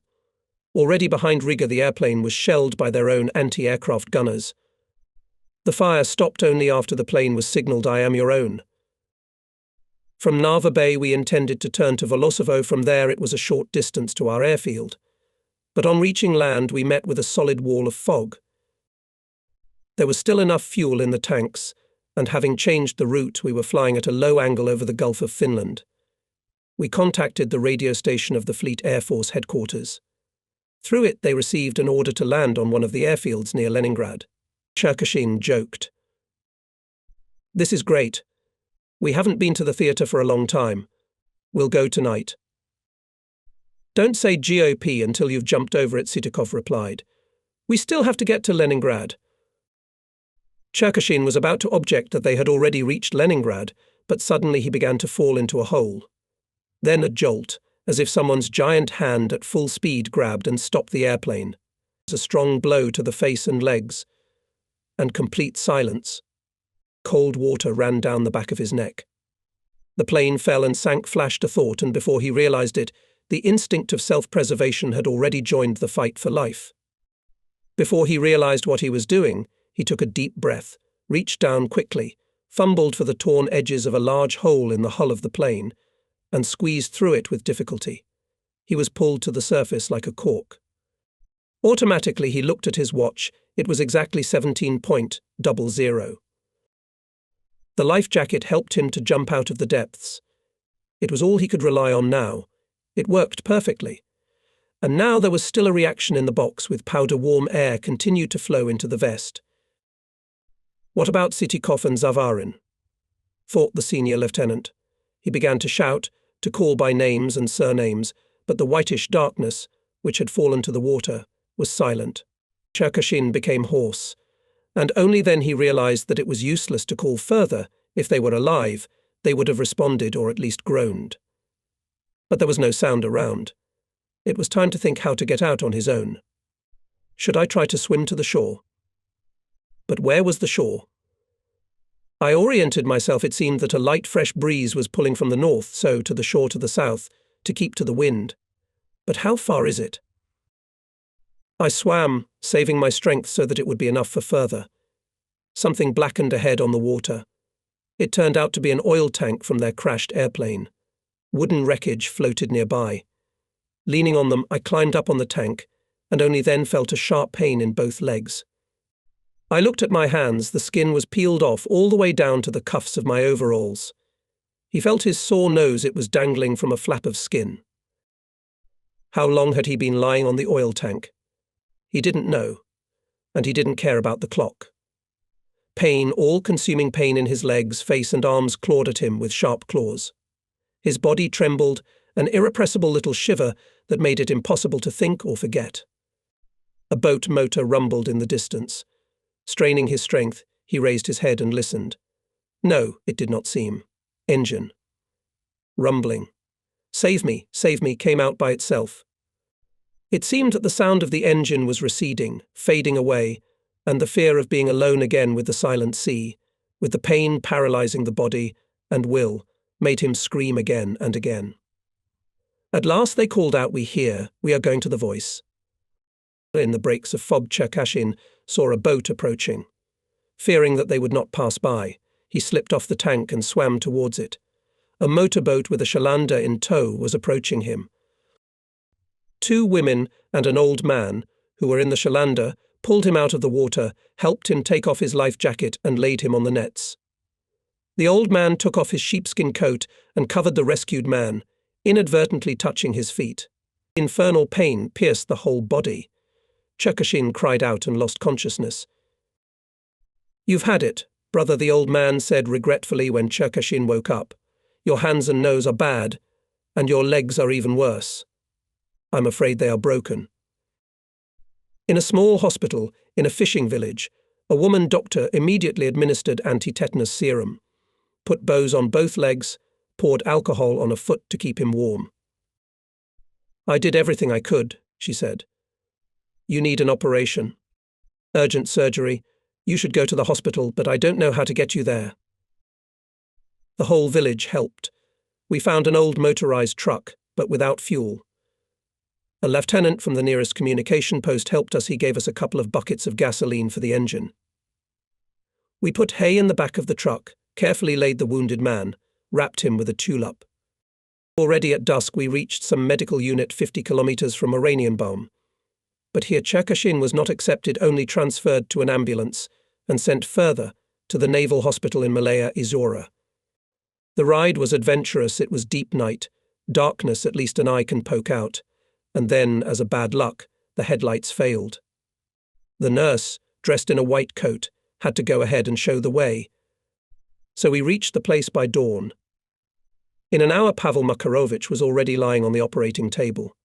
Already behind Riga the airplane was shelled by their own anti-aircraft gunners. The fire stopped only after the plane was signalled "I am your own." From Narva Bay we intended to turn to Volosovo. From there it was a short distance to our airfield. But on reaching land we met with a solid wall of fog. There was still enough fuel in the tanks, and having changed the route we were flying at a low angle over the Gulf of Finland. We contacted the radio station of the Fleet Air Force headquarters. Through it, they received an order to land on one of the airfields near Leningrad. Cherkashin joked. "This is great. We haven't been to the theatre for a long time. We'll go tonight." "Don't say GOP until you've jumped over it," Sitikov replied. "We still have to get to Leningrad." Cherkashin was about to object that they had already reached Leningrad, but suddenly he began to fall into a hole. Then a jolt, as if someone's giant hand at full speed grabbed and stopped the airplane. It was a strong blow to the face and legs, and complete silence. Cold water ran down the back of his neck. The plane fell and sank flashed a thought, and before he realized it, the instinct of self-preservation had already joined the fight for life. Before he realized what he was doing, he took a deep breath, reached down quickly, fumbled for the torn edges of a large hole in the hull of the plane, and squeezed through it with difficulty. He was pulled to the surface like a cork. Automatically he looked at his watch. It was exactly 17:00. The life jacket helped him to jump out of the depths. It was all he could rely on now. It worked perfectly. And now there was still a reaction in the box, with powder-warm air continued to flow into the vest. "What about Sitikov and Zavarin?" thought the senior lieutenant. He began to shout, to call by names and surnames, but the whitish darkness, which had fallen to the water, was silent. Cherkashin became hoarse, and only then he realized that it was useless to call further. If they were alive, they would have responded or at least groaned. But there was no sound around. It was time to think how to get out on his own. Should I try to swim to the shore? But where was the shore? I oriented myself. It seemed that a light, fresh breeze was pulling from the north, so to the shore to the south, to keep to the wind. But how far is it? I swam, saving my strength so that it would be enough for further. Something blackened ahead on the water. It turned out to be an oil tank from their crashed airplane. Wooden wreckage floated nearby. Leaning on them, I climbed up on the tank, and only then felt a sharp pain in both legs. I looked at my hands. The skin was peeled off all the way down to the cuffs of my overalls. He felt his sore nose. It was dangling from a flap of skin. How long had he been lying on the oil tank? He didn't know, and he didn't care about the clock. Pain, all-consuming pain in his legs, face and arms clawed at him with sharp claws. His body trembled, an irrepressible little shiver that made it impossible to think or forget. A boat motor rumbled in the distance. Straining his strength, he raised his head and listened. No, it did not seem. Engine. Rumbling. Save me, came out by itself. It seemed that the sound of the engine was receding, fading away, and the fear of being alone again with the silent sea, with the pain paralyzing the body and will, made him scream again and again. At last they called out, "We hear, we are going to the voice." In the breaks of fog, Cherkashin saw a boat approaching. Fearing that they would not pass by, he slipped off the tank and swam towards it. A motorboat with a shalander in tow was approaching him. 2 women and an old man, who were in the shalander, pulled him out of the water, helped him take off his life jacket and laid him on the nets. The old man took off his sheepskin coat and covered the rescued man, inadvertently touching his feet. Infernal pain pierced the whole body. Cherkashin cried out and lost consciousness. "You've had it, brother," the old man said regretfully when Cherkashin woke up. "Your hands and nose are bad, and your legs are even worse. I'm afraid they are broken." In a small hospital, in a fishing village, a woman doctor immediately administered anti-tetanus serum, put bows on both legs, poured alcohol on a foot to keep him warm. "I did everything I could," she said. "You need an operation. Urgent surgery. You should go to the hospital, but I don't know how to get you there." The whole village helped. We found an old motorized truck, but without fuel. A lieutenant from the nearest communication post helped us. He gave us a couple of buckets of gasoline for the engine. We put hay in the back of the truck, carefully laid the wounded man, wrapped him with a tulip. Already at dusk we reached some medical unit 50 kilometers from Oranienbaum. But here Cherkashin was not accepted, only transferred to an ambulance and sent further to the naval hospital in Malaya Izora. The ride was adventurous. It was deep night, darkness at least an eye can poke out, and then, as a bad luck, the headlights failed. The nurse, dressed in a white coat, had to go ahead and show the way. So we reached the place by dawn. In an hour, Pavel Makarovich was already lying on the operating table.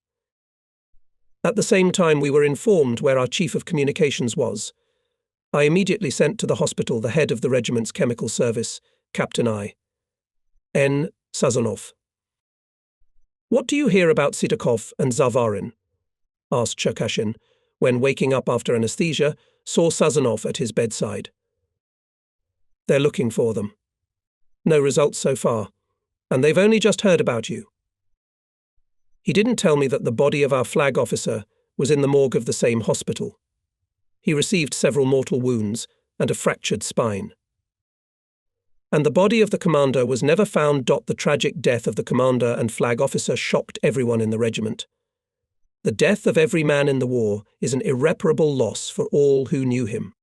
At the same time, we were informed where our chief of communications was. I immediately sent to the hospital the head of the regiment's chemical service, Captain I.N. Sazonov. "What do you hear about Sitakov and Zavarin?" asked Cherkashin, when, waking up after anesthesia, saw Sazonov at his bedside. "They're looking for them. No results so far, and they've only just heard about you." He didn't tell me that the body of our flag officer was in the morgue of the same hospital. He received several mortal wounds and a fractured spine. And the body of the commander was never found. The tragic death of the commander and flag officer shocked everyone in the regiment. The death of every man in the war is an irreparable loss for all who knew him.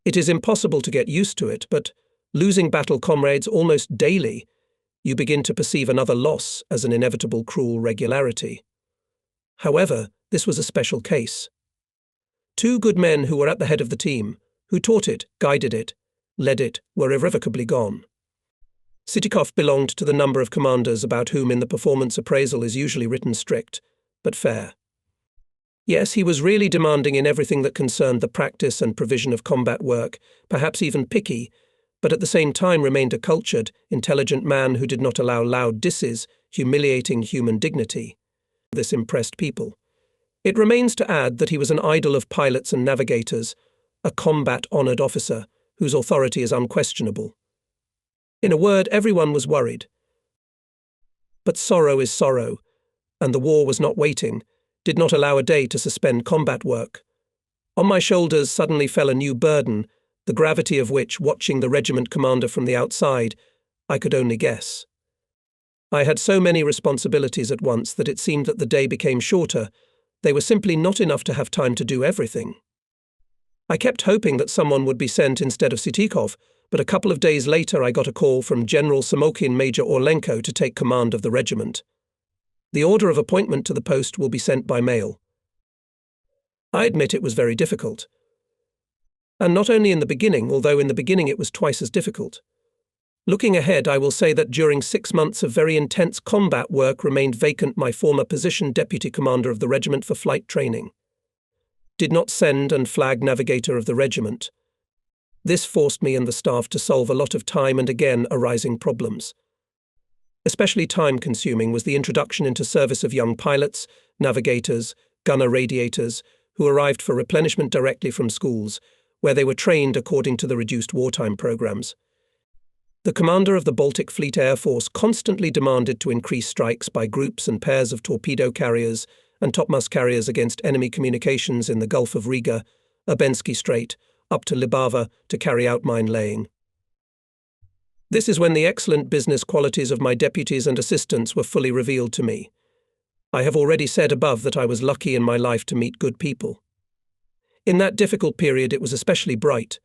It is impossible to get used to it, but losing battle comrades almost daily, you begin to perceive another loss as an inevitable cruel regularity. However, this was a special case. Two good men who were at the head of the team, who taught it, guided it, led it, were irrevocably gone. Sitakov belonged to the number of commanders about whom in the performance appraisal is usually written strict, but fair. Yes, he was really demanding in everything that concerned the practice and provision of combat work, perhaps even picky, but at the same time remained a cultured, intelligent man who did not allow loud disses, humiliating human dignity. This impressed people. It remains to add that he was an idol of pilots and navigators, a combat-honoured officer whose authority is unquestionable. In a word, everyone was worried. But sorrow is sorrow, and the war was not waiting, did not allow a day to suspend combat work. On my shoulders suddenly fell a new burden, the gravity of which, watching the regiment commander from the outside, I could only guess. I had so many responsibilities at once that it seemed that the day became shorter. They were simply not enough to have time to do everything. I kept hoping that someone would be sent instead of Sitakov, but a couple of days later I got a call from General Samokin Major Orlenko to take command of the regiment. The order of appointment to the post will be sent by mail. I admit it was very difficult. And not only in the beginning, although in the beginning it was twice as difficult. Looking ahead, I will say that during 6 months of very intense combat work remained vacant my former position, deputy commander of the regiment for flight training. Did not send and flag navigator of the regiment. This forced me and the staff to solve a lot of time and again arising problems. Especially time-consuming was the introduction into service of young pilots, navigators, gunner radiators, who arrived for replenishment directly from schools, where they were trained according to the reduced wartime programs. The commander of the Baltic Fleet Air Force constantly demanded to increase strikes by groups and pairs of torpedo carriers and topmast carriers against enemy communications in the Gulf of Riga, Abensky Strait, up to Libava to carry out mine laying. This is when the excellent business qualities of my deputies and assistants were fully revealed to me. I have already said above that I was lucky in my life to meet good people. In that difficult period it was especially bright.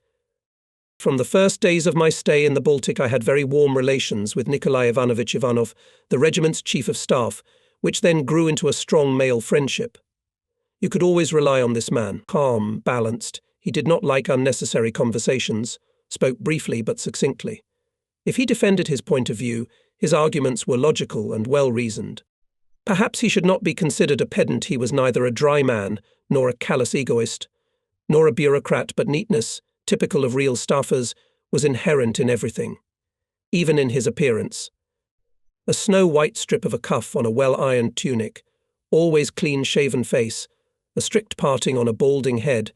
From the first days of my stay in the Baltic I had very warm relations with Nikolai Ivanovich Ivanov, the regiment's chief of staff, which then grew into a strong male friendship. You could always rely on this man, calm, balanced. He did not like unnecessary conversations, spoke briefly but succinctly. If he defended his point of view, his arguments were logical and well-reasoned. Perhaps he should not be considered a pedant. He was neither a dry man, nor a callous egoist, nor a bureaucrat, but neatness, typical of real staffers, was inherent in everything, even in his appearance. A snow-white strip of a cuff on a well-ironed tunic, always clean-shaven face, a strict parting on a balding head,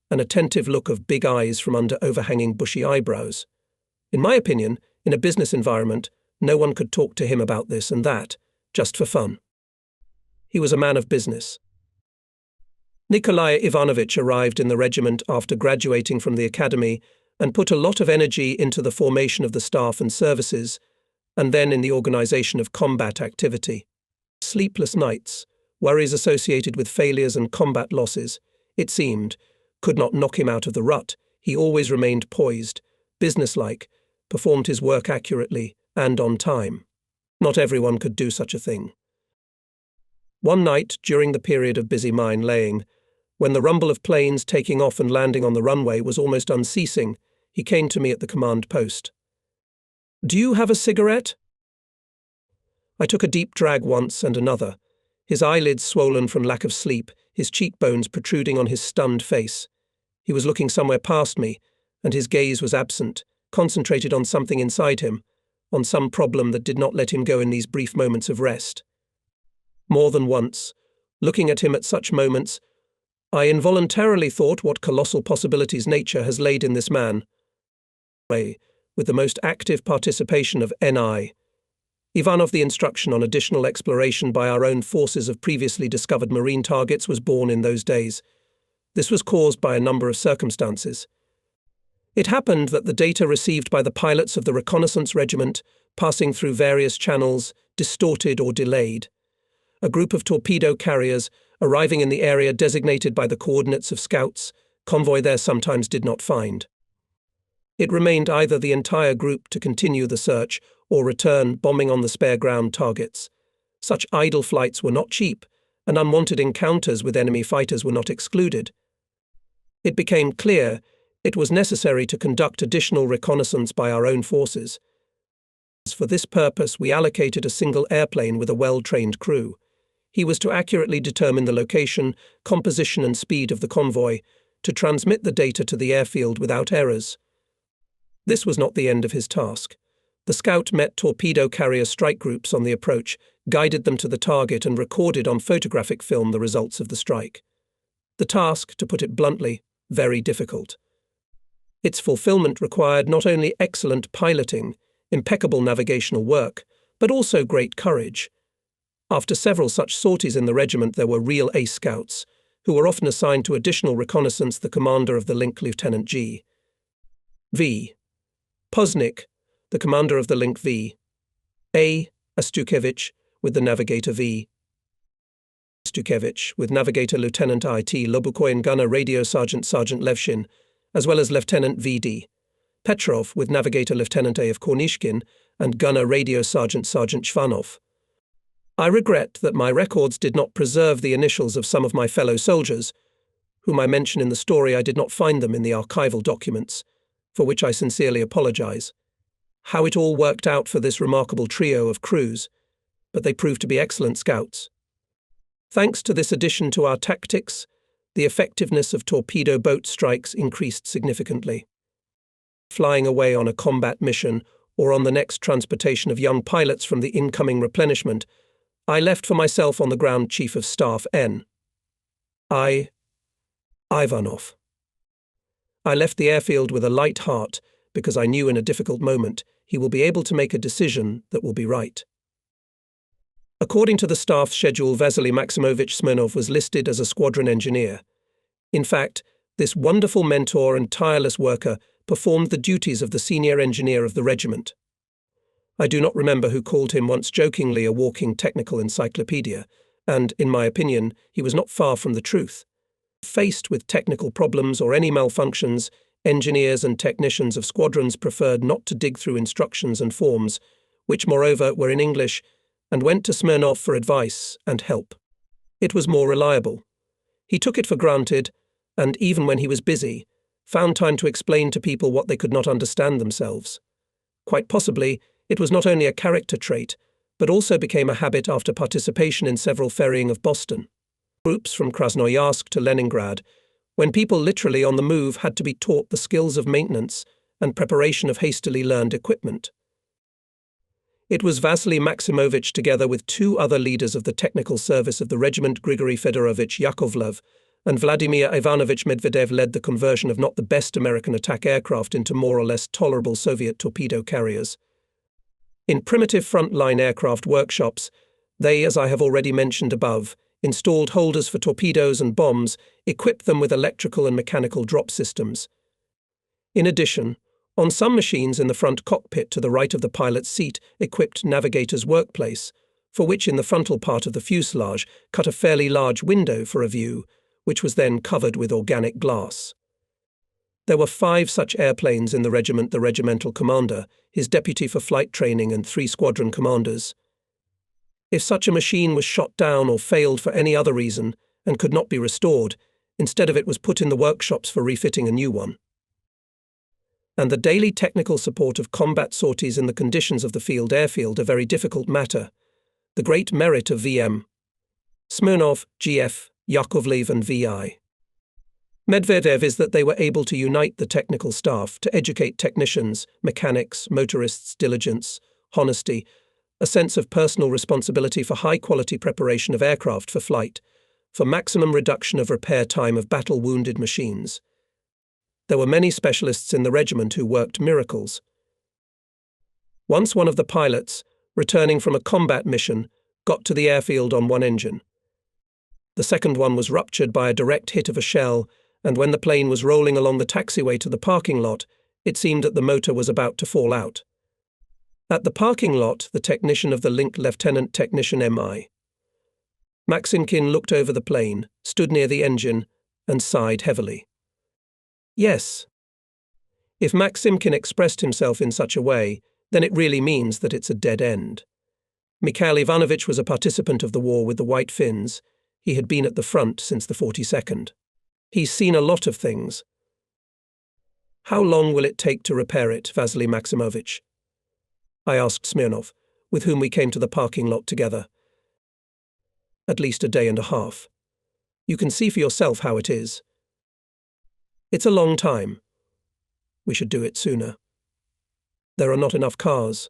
an attentive look of big eyes from under overhanging bushy eyebrows. In my opinion, in a business environment, no one could talk to him about this and that, just for fun. He was a man of business. Nikolai Ivanovich arrived in the regiment after graduating from the academy and put a lot of energy into the formation of the staff and services, and then in the organization of combat activity. Sleepless nights, worries associated with failures and combat losses, it seemed, could not knock him out of the rut. He always remained poised, businesslike, performed his work accurately and on time. Not everyone could do such a thing. One night, during the period of busy mine laying, when the rumble of planes taking off and landing on the runway was almost unceasing, he came to me at the command post. "Do you have a cigarette?" I took a deep drag once and another, his eyelids swollen from lack of sleep, his cheekbones protruding on his stunned face. He was looking somewhere past me, and his gaze was absent, concentrated on something inside him, on some problem that did not let him go in these brief moments of rest. More than once, looking at him at such moments, I involuntarily thought what colossal possibilities nature has laid in this man. With the most active participation of NI. Ivanov, the instruction on additional exploration by our own forces of previously discovered marine targets was born in those days. This was caused by a number of circumstances. It happened that the data received by the pilots of the reconnaissance regiment, passing through various channels, distorted or delayed. A group of torpedo carriers, arriving in the area designated by the coordinates of scouts, convoy there sometimes did not find. It remained either the entire group to continue the search or return bombing on the spare ground targets. Such idle flights were not cheap, and unwanted encounters with enemy fighters were not excluded. It became clear it was necessary to conduct additional reconnaissance by our own forces. For this purpose, we allocated a single airplane with a well-trained crew. He was to accurately determine the location, composition and speed of the convoy, to transmit the data to the airfield without errors. This was not the end of his task. The scout met torpedo carrier strike groups on the approach, guided them to the target and recorded on photographic film the results of the strike. The task, to put it bluntly, very difficult. Its fulfillment required not only excellent piloting, impeccable navigational work, but also great courage. After several such sorties in the regiment, there were real ace scouts, who were often assigned to additional reconnaissance the commander of the link, Lieutenant G. V. Poznik, the commander of the link V. A. Astukevich, with the navigator V. Astukevich, with navigator Lieutenant I.T. Lobukoy, gunner radio Sergeant Levshin, as well as Lieutenant V.D. Petrov, with navigator Lieutenant A. of Kornishkin, and gunner radio Sergeant Shvanov. I regret that my records did not preserve the initials of some of my fellow soldiers, whom I mention in the story. I did not find them in the archival documents, for which I sincerely apologize. How it all worked out for this remarkable trio of crews, but they proved to be excellent scouts. Thanks to this addition to our tactics, the effectiveness of torpedo boat strikes increased significantly. Flying away on a combat mission or on the next transportation of young pilots from the incoming replenishment, I left for myself on the ground Chief of Staff N. Ivanov. I left the airfield with a light heart because I knew in a difficult moment he will be able to make a decision that will be right. According to the staff schedule, Vasily Maximovich Smirnov was listed as a squadron engineer. In fact, this wonderful mentor and tireless worker performed the duties of the senior engineer of the regiment. I do not remember who called him once jokingly a walking technical encyclopedia, and, in my opinion, he was not far from the truth. Faced with technical problems or any malfunctions, engineers and technicians of squadrons preferred not to dig through instructions and forms, which moreover were in English, and went to Smirnov for advice and help. It was more reliable. He took it for granted, and even when he was busy, found time to explain to people what they could not understand themselves. Quite possibly, it was not only a character trait, but also became a habit after participation in several ferrying of Boston. Groups from Krasnoyarsk to Leningrad, when people literally on the move had to be taught the skills of maintenance and preparation of hastily learned equipment. It was Vasily Maximovich, together with two other leaders of the technical service of the regiment, Grigory Fedorovich Yakovlev and Vladimir Ivanovich Medvedev, led the conversion of not the best American attack aircraft into more or less tolerable Soviet torpedo carriers. In primitive front-line aircraft workshops, they, as I have already mentioned above, installed holders for torpedoes and bombs, equipped them with electrical and mechanical drop systems. In addition, on some machines in the front cockpit to the right of the pilot's seat equipped navigator's workplace, for which in the frontal part of the fuselage cut a fairly large window for a view, which was then covered with organic glass. There were 5 such airplanes in the regiment: the regimental commander, his deputy for flight training and 3 squadron commanders. If such a machine was shot down or failed for any other reason and could not be restored, instead of it was put in the workshops for refitting a new one. And the daily technical support of combat sorties in the conditions of the airfield, a very difficult matter. The great merit of VM. Smirnov, GF, Yakovlev and VI. Medvedev is that they were able to unite the technical staff to educate technicians, mechanics, motorists, diligence, honesty, a sense of personal responsibility for high-quality preparation of aircraft for flight, for maximum reduction of repair time of battle-wounded machines. There were many specialists in the regiment who worked miracles. Once one of the pilots, returning from a combat mission, got to the airfield on one engine. The second one was ruptured by a direct hit of a shell, and when the plane was rolling along the taxiway to the parking lot, it seemed that the motor was about to fall out. At the parking lot, the technician of the link, Lieutenant Technician MI. Maximkin looked over the plane, stood near the engine, and sighed heavily. Yes. If Maximkin expressed himself in such a way, then it really means that it's a dead end. Mikhail Ivanovich was a participant of the war with the White Finns. He had been at the front since the 42nd. He's seen a lot of things. How long will it take to repair it, Vasily Maximovich? I asked Smirnov, with whom we came to the parking lot together. At least a day and a half. You can see for yourself how it is. It's a long time. We should do it sooner. There are not enough cars.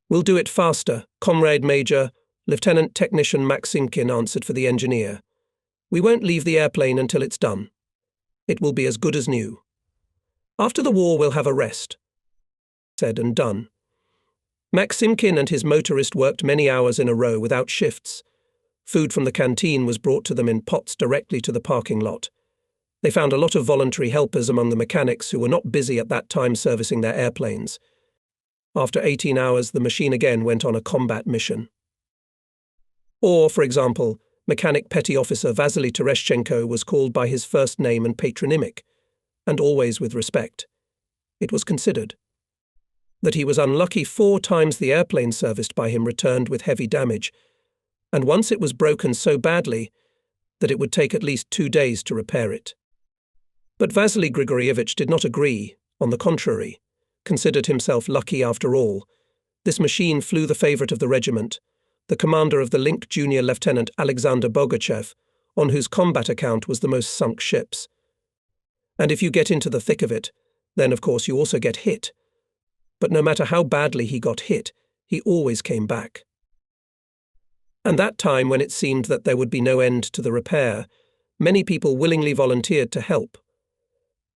We'll do it faster, Comrade Major. Lieutenant Technician Maximkin answered for the engineer. We won't leave the airplane until it's done. It will be as good as new. After the war we'll have a rest. Said and done. Maximkin and his motorist worked many hours in a row without shifts. Food from the canteen was brought to them in pots directly to the parking lot. They found a lot of voluntary helpers among the mechanics who were not busy at that time servicing their airplanes. After 18 hours, the machine again went on a combat mission. Or, for example, Mechanic Petty Officer Vasily Tereshchenko was called by his first name and patronymic, and always with respect. It was considered that he was unlucky 4 times the airplane serviced by him returned with heavy damage, and once it was broken so badly that it would take at least 2 days to repair it. But Vasily Grigorievich did not agree, on the contrary, considered himself lucky after all. This machine flew the favourite of the regiment, the commander of the Link Junior Lieutenant Alexander Bogachev, on whose combat account was the most sunk ships. And if you get into the thick of it, then of course you also get hit. But no matter how badly he got hit, he always came back. And that time when it seemed that there would be no end to the repair, many people willingly volunteered to help.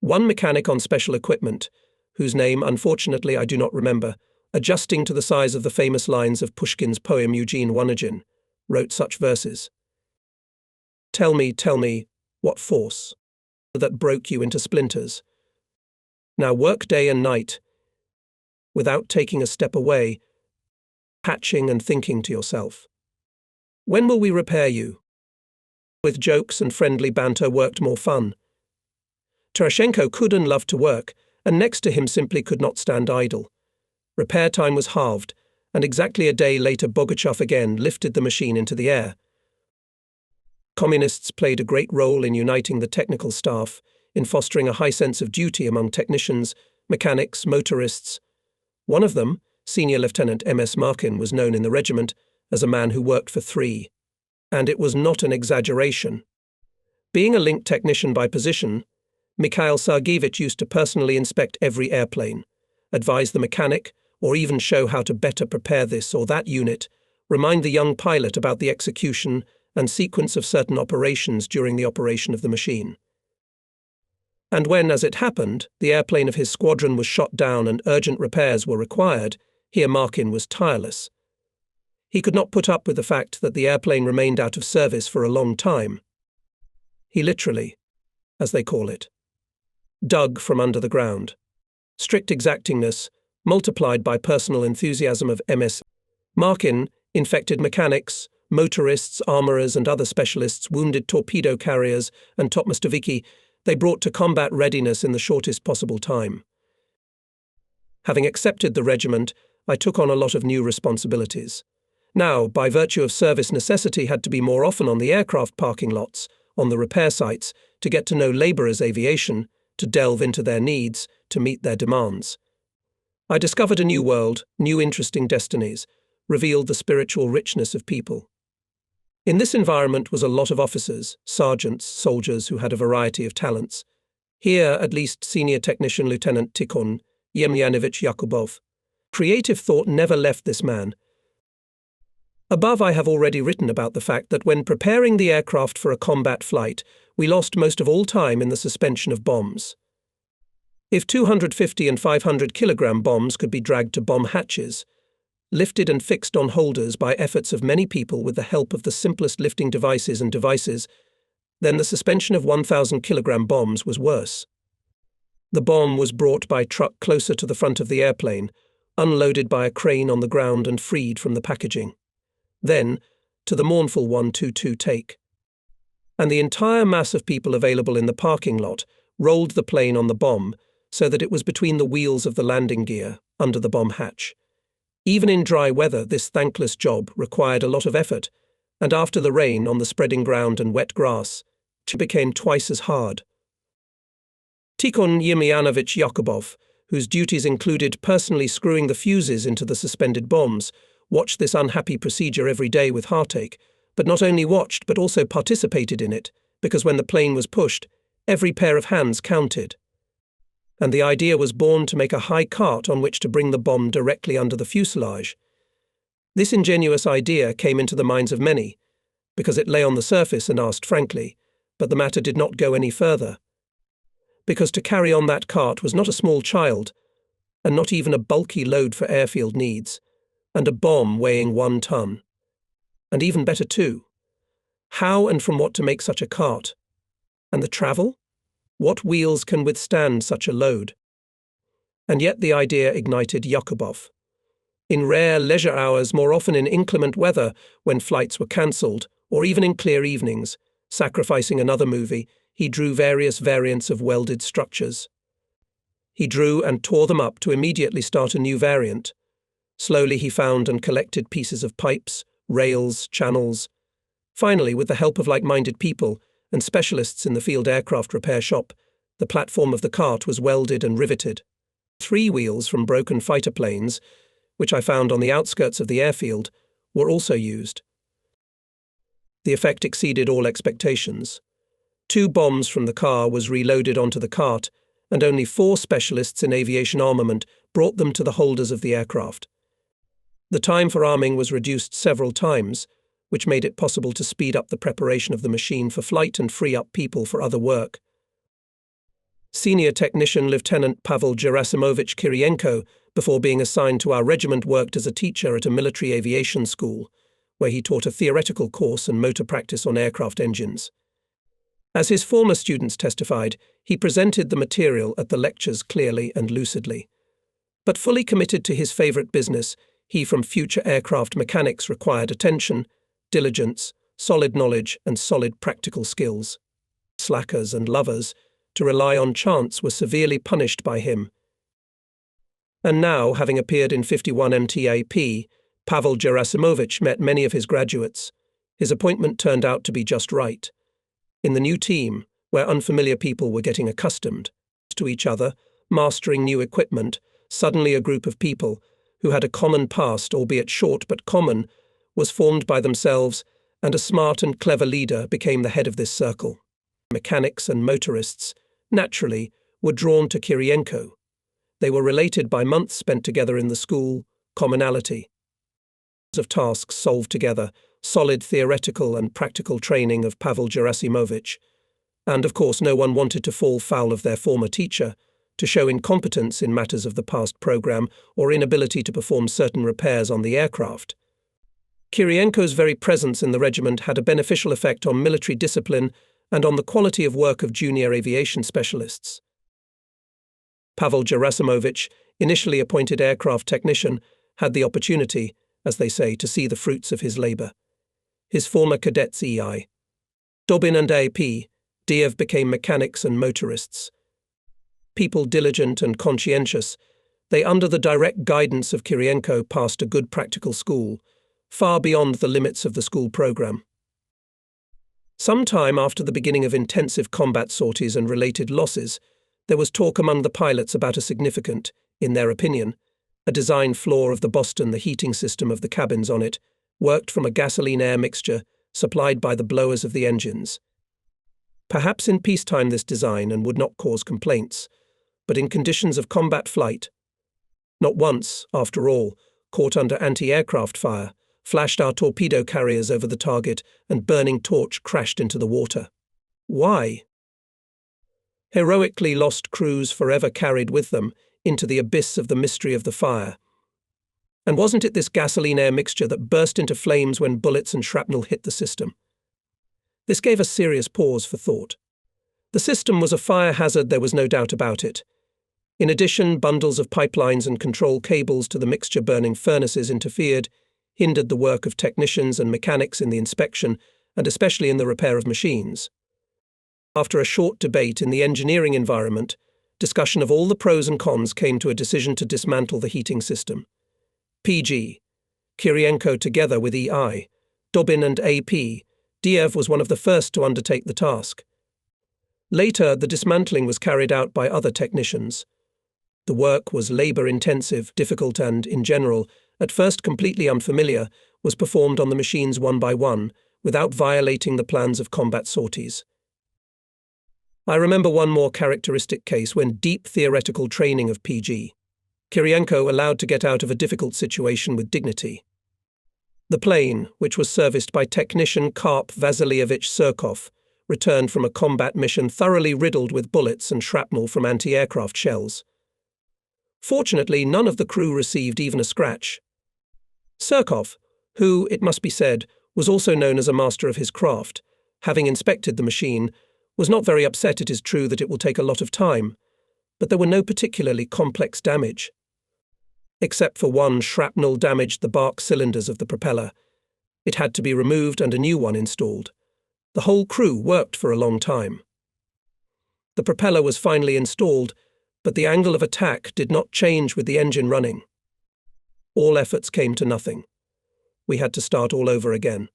One mechanic on special equipment, whose name unfortunately I do not remember, adjusting to the size of the famous lines of Pushkin's poem Eugene Onegin, wrote such verses. Tell me, what force that broke you into splinters? Now work day and night, without taking a step away, patching and thinking to yourself. When will we repair you? With jokes and friendly banter worked more fun. Tereshchenko could and loved to work, and next to him simply could not stand idle. Repair time was halved, and exactly a day later Bogachev again lifted the machine into the air. Communists played a great role in uniting the technical staff, in fostering a high sense of duty among technicians, mechanics, motorists. One of them, Senior Lieutenant M.S. Markin, was known in the regiment as a man who worked for 3. And it was not an exaggeration. Being a link technician by position, Mikhail Sergeyevich used to personally inspect every airplane, advise the mechanic, or even show how to better prepare this or that unit, remind the young pilot about the execution and sequence of certain operations during the operation of the machine. And when, as it happened, the airplane of his squadron was shot down and urgent repairs were required, here Markin was tireless. He could not put up with the fact that the airplane remained out of service for a long time. He literally, as they call it, dug from under the ground. Strict exactingness, multiplied by personal enthusiasm of MS. Markin infected mechanics, motorists, armourers and other specialists, wounded torpedo carriers and topmostoviki, they brought to combat readiness in the shortest possible time. Having accepted the regiment, I took on a lot of new responsibilities. Now, by virtue of service necessity, had to be more often on the aircraft parking lots, on the repair sites, to get to know labourers' aviation, to delve into their needs, to meet their demands. I discovered a new world, new interesting destinies, revealed the spiritual richness of people. In this environment was a lot of officers, sergeants, soldiers who had a variety of talents. Here, at least, Senior Technician Lieutenant Tikhon Yemyanovich Yakubov. Creative thought never left this man. Above, I have already written about the fact that when preparing the aircraft for a combat flight, we lost most of all time in the suspension of bombs. If 250 and 500-kilogram bombs could be dragged to bomb hatches, lifted and fixed on holders by efforts of many people with the help of the simplest lifting devices, then the suspension of 1,000-kilogram bombs was worse. The bomb was brought by truck closer to the front of the airplane, unloaded by a crane on the ground and freed from the packaging. Then, to the mournful 1-2-2 take. And the entire mass of people available in the parking lot rolled the plane on the bomb so that it was between the wheels of the landing gear, under the bomb hatch. Even in dry weather, this thankless job required a lot of effort, and after the rain on the spreading ground and wet grass, it became twice as hard. Tikhon Yemyanovich Yakubov, whose duties included personally screwing the fuses into the suspended bombs, watched this unhappy procedure every day with heartache, but not only watched but also participated in it, because when the plane was pushed, every pair of hands counted. And the idea was born to make a high cart on which to bring the bomb directly under the fuselage. This ingenious idea came into the minds of many, because it lay on the surface and asked frankly, but the matter did not go any further. Because to carry on that cart was not a small child, and not even a bulky load for airfield needs, and a bomb weighing 1 ton. And even better too, how and from what to make such a cart? And the travel? What wheels can withstand such a load? And yet the idea ignited Yakubov. In rare leisure hours, more often in inclement weather, when flights were cancelled, or even in clear evenings, sacrificing another movie, he drew various variants of welded structures. He drew and tore them up to immediately start a new variant. Slowly he found and collected pieces of pipes, rails, channels. Finally, with the help of like-minded people and specialists in the field aircraft repair shop, the platform of the cart was welded and riveted. 3 wheels from broken fighter planes, which I found on the outskirts of the airfield, were also used. The effect exceeded all expectations. 2 bombs from the car was reloaded onto the cart, and only 4 specialists in aviation armament brought them to the holders of the aircraft. The time for arming was reduced several times, which made it possible to speed up the preparation of the machine for flight and free up people for other work. Senior Technician Lieutenant Pavel Gerasimovich Kirienko, before being assigned to our regiment, worked as a teacher at a military aviation school, where he taught a theoretical course and motor practice on aircraft engines. As his former students testified, he presented the material at the lectures clearly and lucidly. But fully committed to his favourite business, he from future aircraft mechanics required attention, diligence, solid knowledge, and solid practical skills. Slackers and lovers, to rely on chance, were severely punished by him. And now, having appeared in 51 MTAP, Pavel Gerasimovich met many of his graduates. His appointment turned out to be just right. In the new team, where unfamiliar people were getting accustomed to each other, mastering new equipment, suddenly a group of people, who had a common past, albeit short but common, was formed by themselves, and a smart and clever leader became the head of this circle. Mechanics and motorists, naturally, were drawn to Kirienko. They were related by months spent together in the school, commonality of tasks solved together, solid theoretical and practical training of Pavel Gerasimovich. And, of course, no one wanted to fall foul of their former teacher, to show incompetence in matters of the past program or inability to perform certain repairs on the aircraft. Kirienko's very presence in the regiment had a beneficial effect on military discipline and on the quality of work of junior aviation specialists. Pavel Gerasimovich, initially appointed aircraft technician, had the opportunity, as they say, to see the fruits of his labour. His former cadets EI. Dobin and AP, Diev became mechanics and motorists. People diligent and conscientious, they under the direct guidance of Kirienko passed a good practical school, far beyond the limits of the school program. Some time after the beginning of intensive combat sorties and related losses, there was talk among the pilots about a significant, in their opinion, a design flaw of the Boston. The heating system of the cabins on it worked from a gasoline-air mixture supplied by the blowers of the engines. Perhaps in peacetime this design and would not cause complaints, but in conditions of combat flight, not once, after all, caught under anti-aircraft fire, flashed our torpedo carriers over the target and burning torch crashed into the water. Why? Heroically lost crews forever carried with them into the abyss of the mystery of the fire. And wasn't it this gasoline-air mixture that burst into flames when bullets and shrapnel hit the system? This gave us serious pause for thought. The system was a fire hazard, there was no doubt about it. In addition, bundles of pipelines and control cables to the mixture-burning furnaces interfered, hindered the work of technicians and mechanics in the inspection, and especially in the repair of machines. After a short debate in the engineering environment, discussion of all the pros and cons came to a decision to dismantle the heating system. PG, Kirienko together with EI, Dobin and AP, Diev was one of the first to undertake the task. Later, the dismantling was carried out by other technicians. The work was labour-intensive, difficult and, in general, at first completely unfamiliar, was performed on the machines one by one, without violating the plans of combat sorties. I remember one more characteristic case when deep theoretical training of PG. Kirienko allowed to get out of a difficult situation with dignity. The plane, which was serviced by technician Karp Vasilievich Surkov, returned from a combat mission thoroughly riddled with bullets and shrapnel from anti-aircraft shells. Fortunately, none of the crew received even a scratch. Surkov, who, it must be said, was also known as a master of his craft, having inspected the machine, was not very upset. It is true that it will take a lot of time, but there were no particularly complex damage. Except for one shrapnel damaged the bark cylinders of the propeller. It had to be removed and a new one installed. The whole crew worked for a long time. The propeller was finally installed, but the angle of attack did not change with the engine running. All efforts came to nothing. We had to start all over again.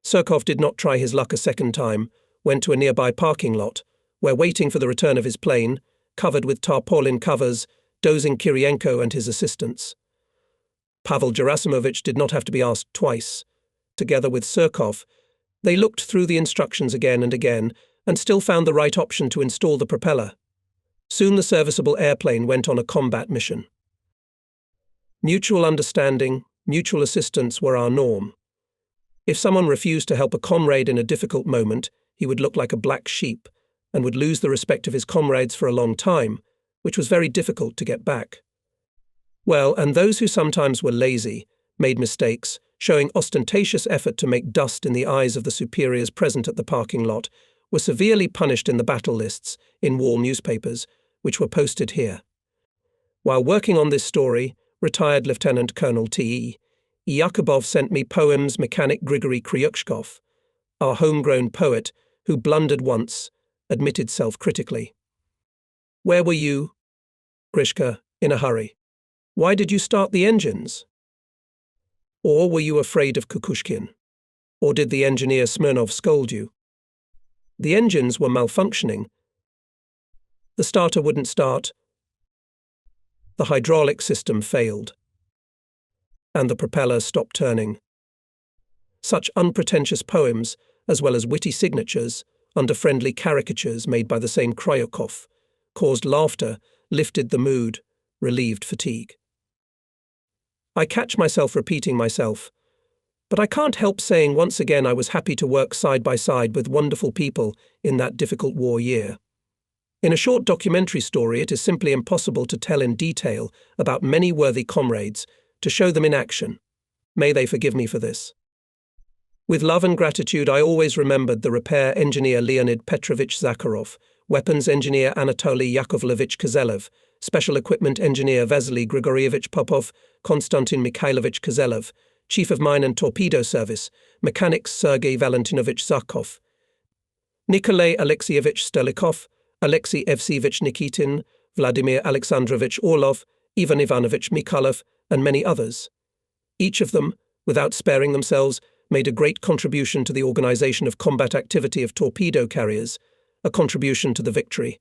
Surkov did not try his luck a second time, went to a nearby parking lot, where waiting for the return of his plane, covered with tarpaulin covers, dozing Kirienko and his assistants. Pavel Gerasimovich did not have to be asked twice. Together with Surkov, they looked through the instructions again and again, and still found the right option to install the propeller. Soon the serviceable airplane went on a combat mission. Mutual understanding, mutual assistance were our norm. If someone refused to help a comrade in a difficult moment, he would look like a black sheep and would lose the respect of his comrades for a long time, which was very difficult to get back. Well, and those who sometimes were lazy, made mistakes, showing ostentatious effort to make dust in the eyes of the superiors present at the parking lot, were severely punished in the battle lists, in wall newspapers, which were posted here. While working on this story, retired Lieutenant Colonel T.E. Yakubov sent me poems mechanic Grigory Kryushkov, our homegrown poet, who blundered once, admitted self-critically. Where were you, Grishka, in a hurry? Why did you start the engines? Or were you afraid of Kukushkin? Or did the engineer Smirnov scold you? The engines were malfunctioning. The starter wouldn't start. The hydraulic system failed. And the propeller stopped turning. Such unpretentious poems, as well as witty signatures, under friendly caricatures made by the same Kryukov, caused laughter, lifted the mood, relieved fatigue. I catch myself repeating myself, but I can't help saying once again I was happy to work side by side with wonderful people in that difficult war year. In a short documentary story, it is simply impossible to tell in detail about many worthy comrades, to show them in action. May they forgive me for this. With love and gratitude, I always remembered the repair engineer Leonid Petrovich Zakharov, weapons engineer Anatoly Yakovlevich Kozelev, special equipment engineer Vasily Grigorievich Popov, Konstantin Mikhailovich Kozelev, chief of mine and torpedo service, mechanics Sergei Valentinovich Zarkov, Nikolay Alexeyevich Sterlikov, Alexei Evseyevich Nikitin, Vladimir Alexandrovich Orlov, Ivan Ivanovich Mikhailov, and many others. Each of them, without sparing themselves, made a great contribution to the organization of combat activity of torpedo carriers, a contribution to the victory.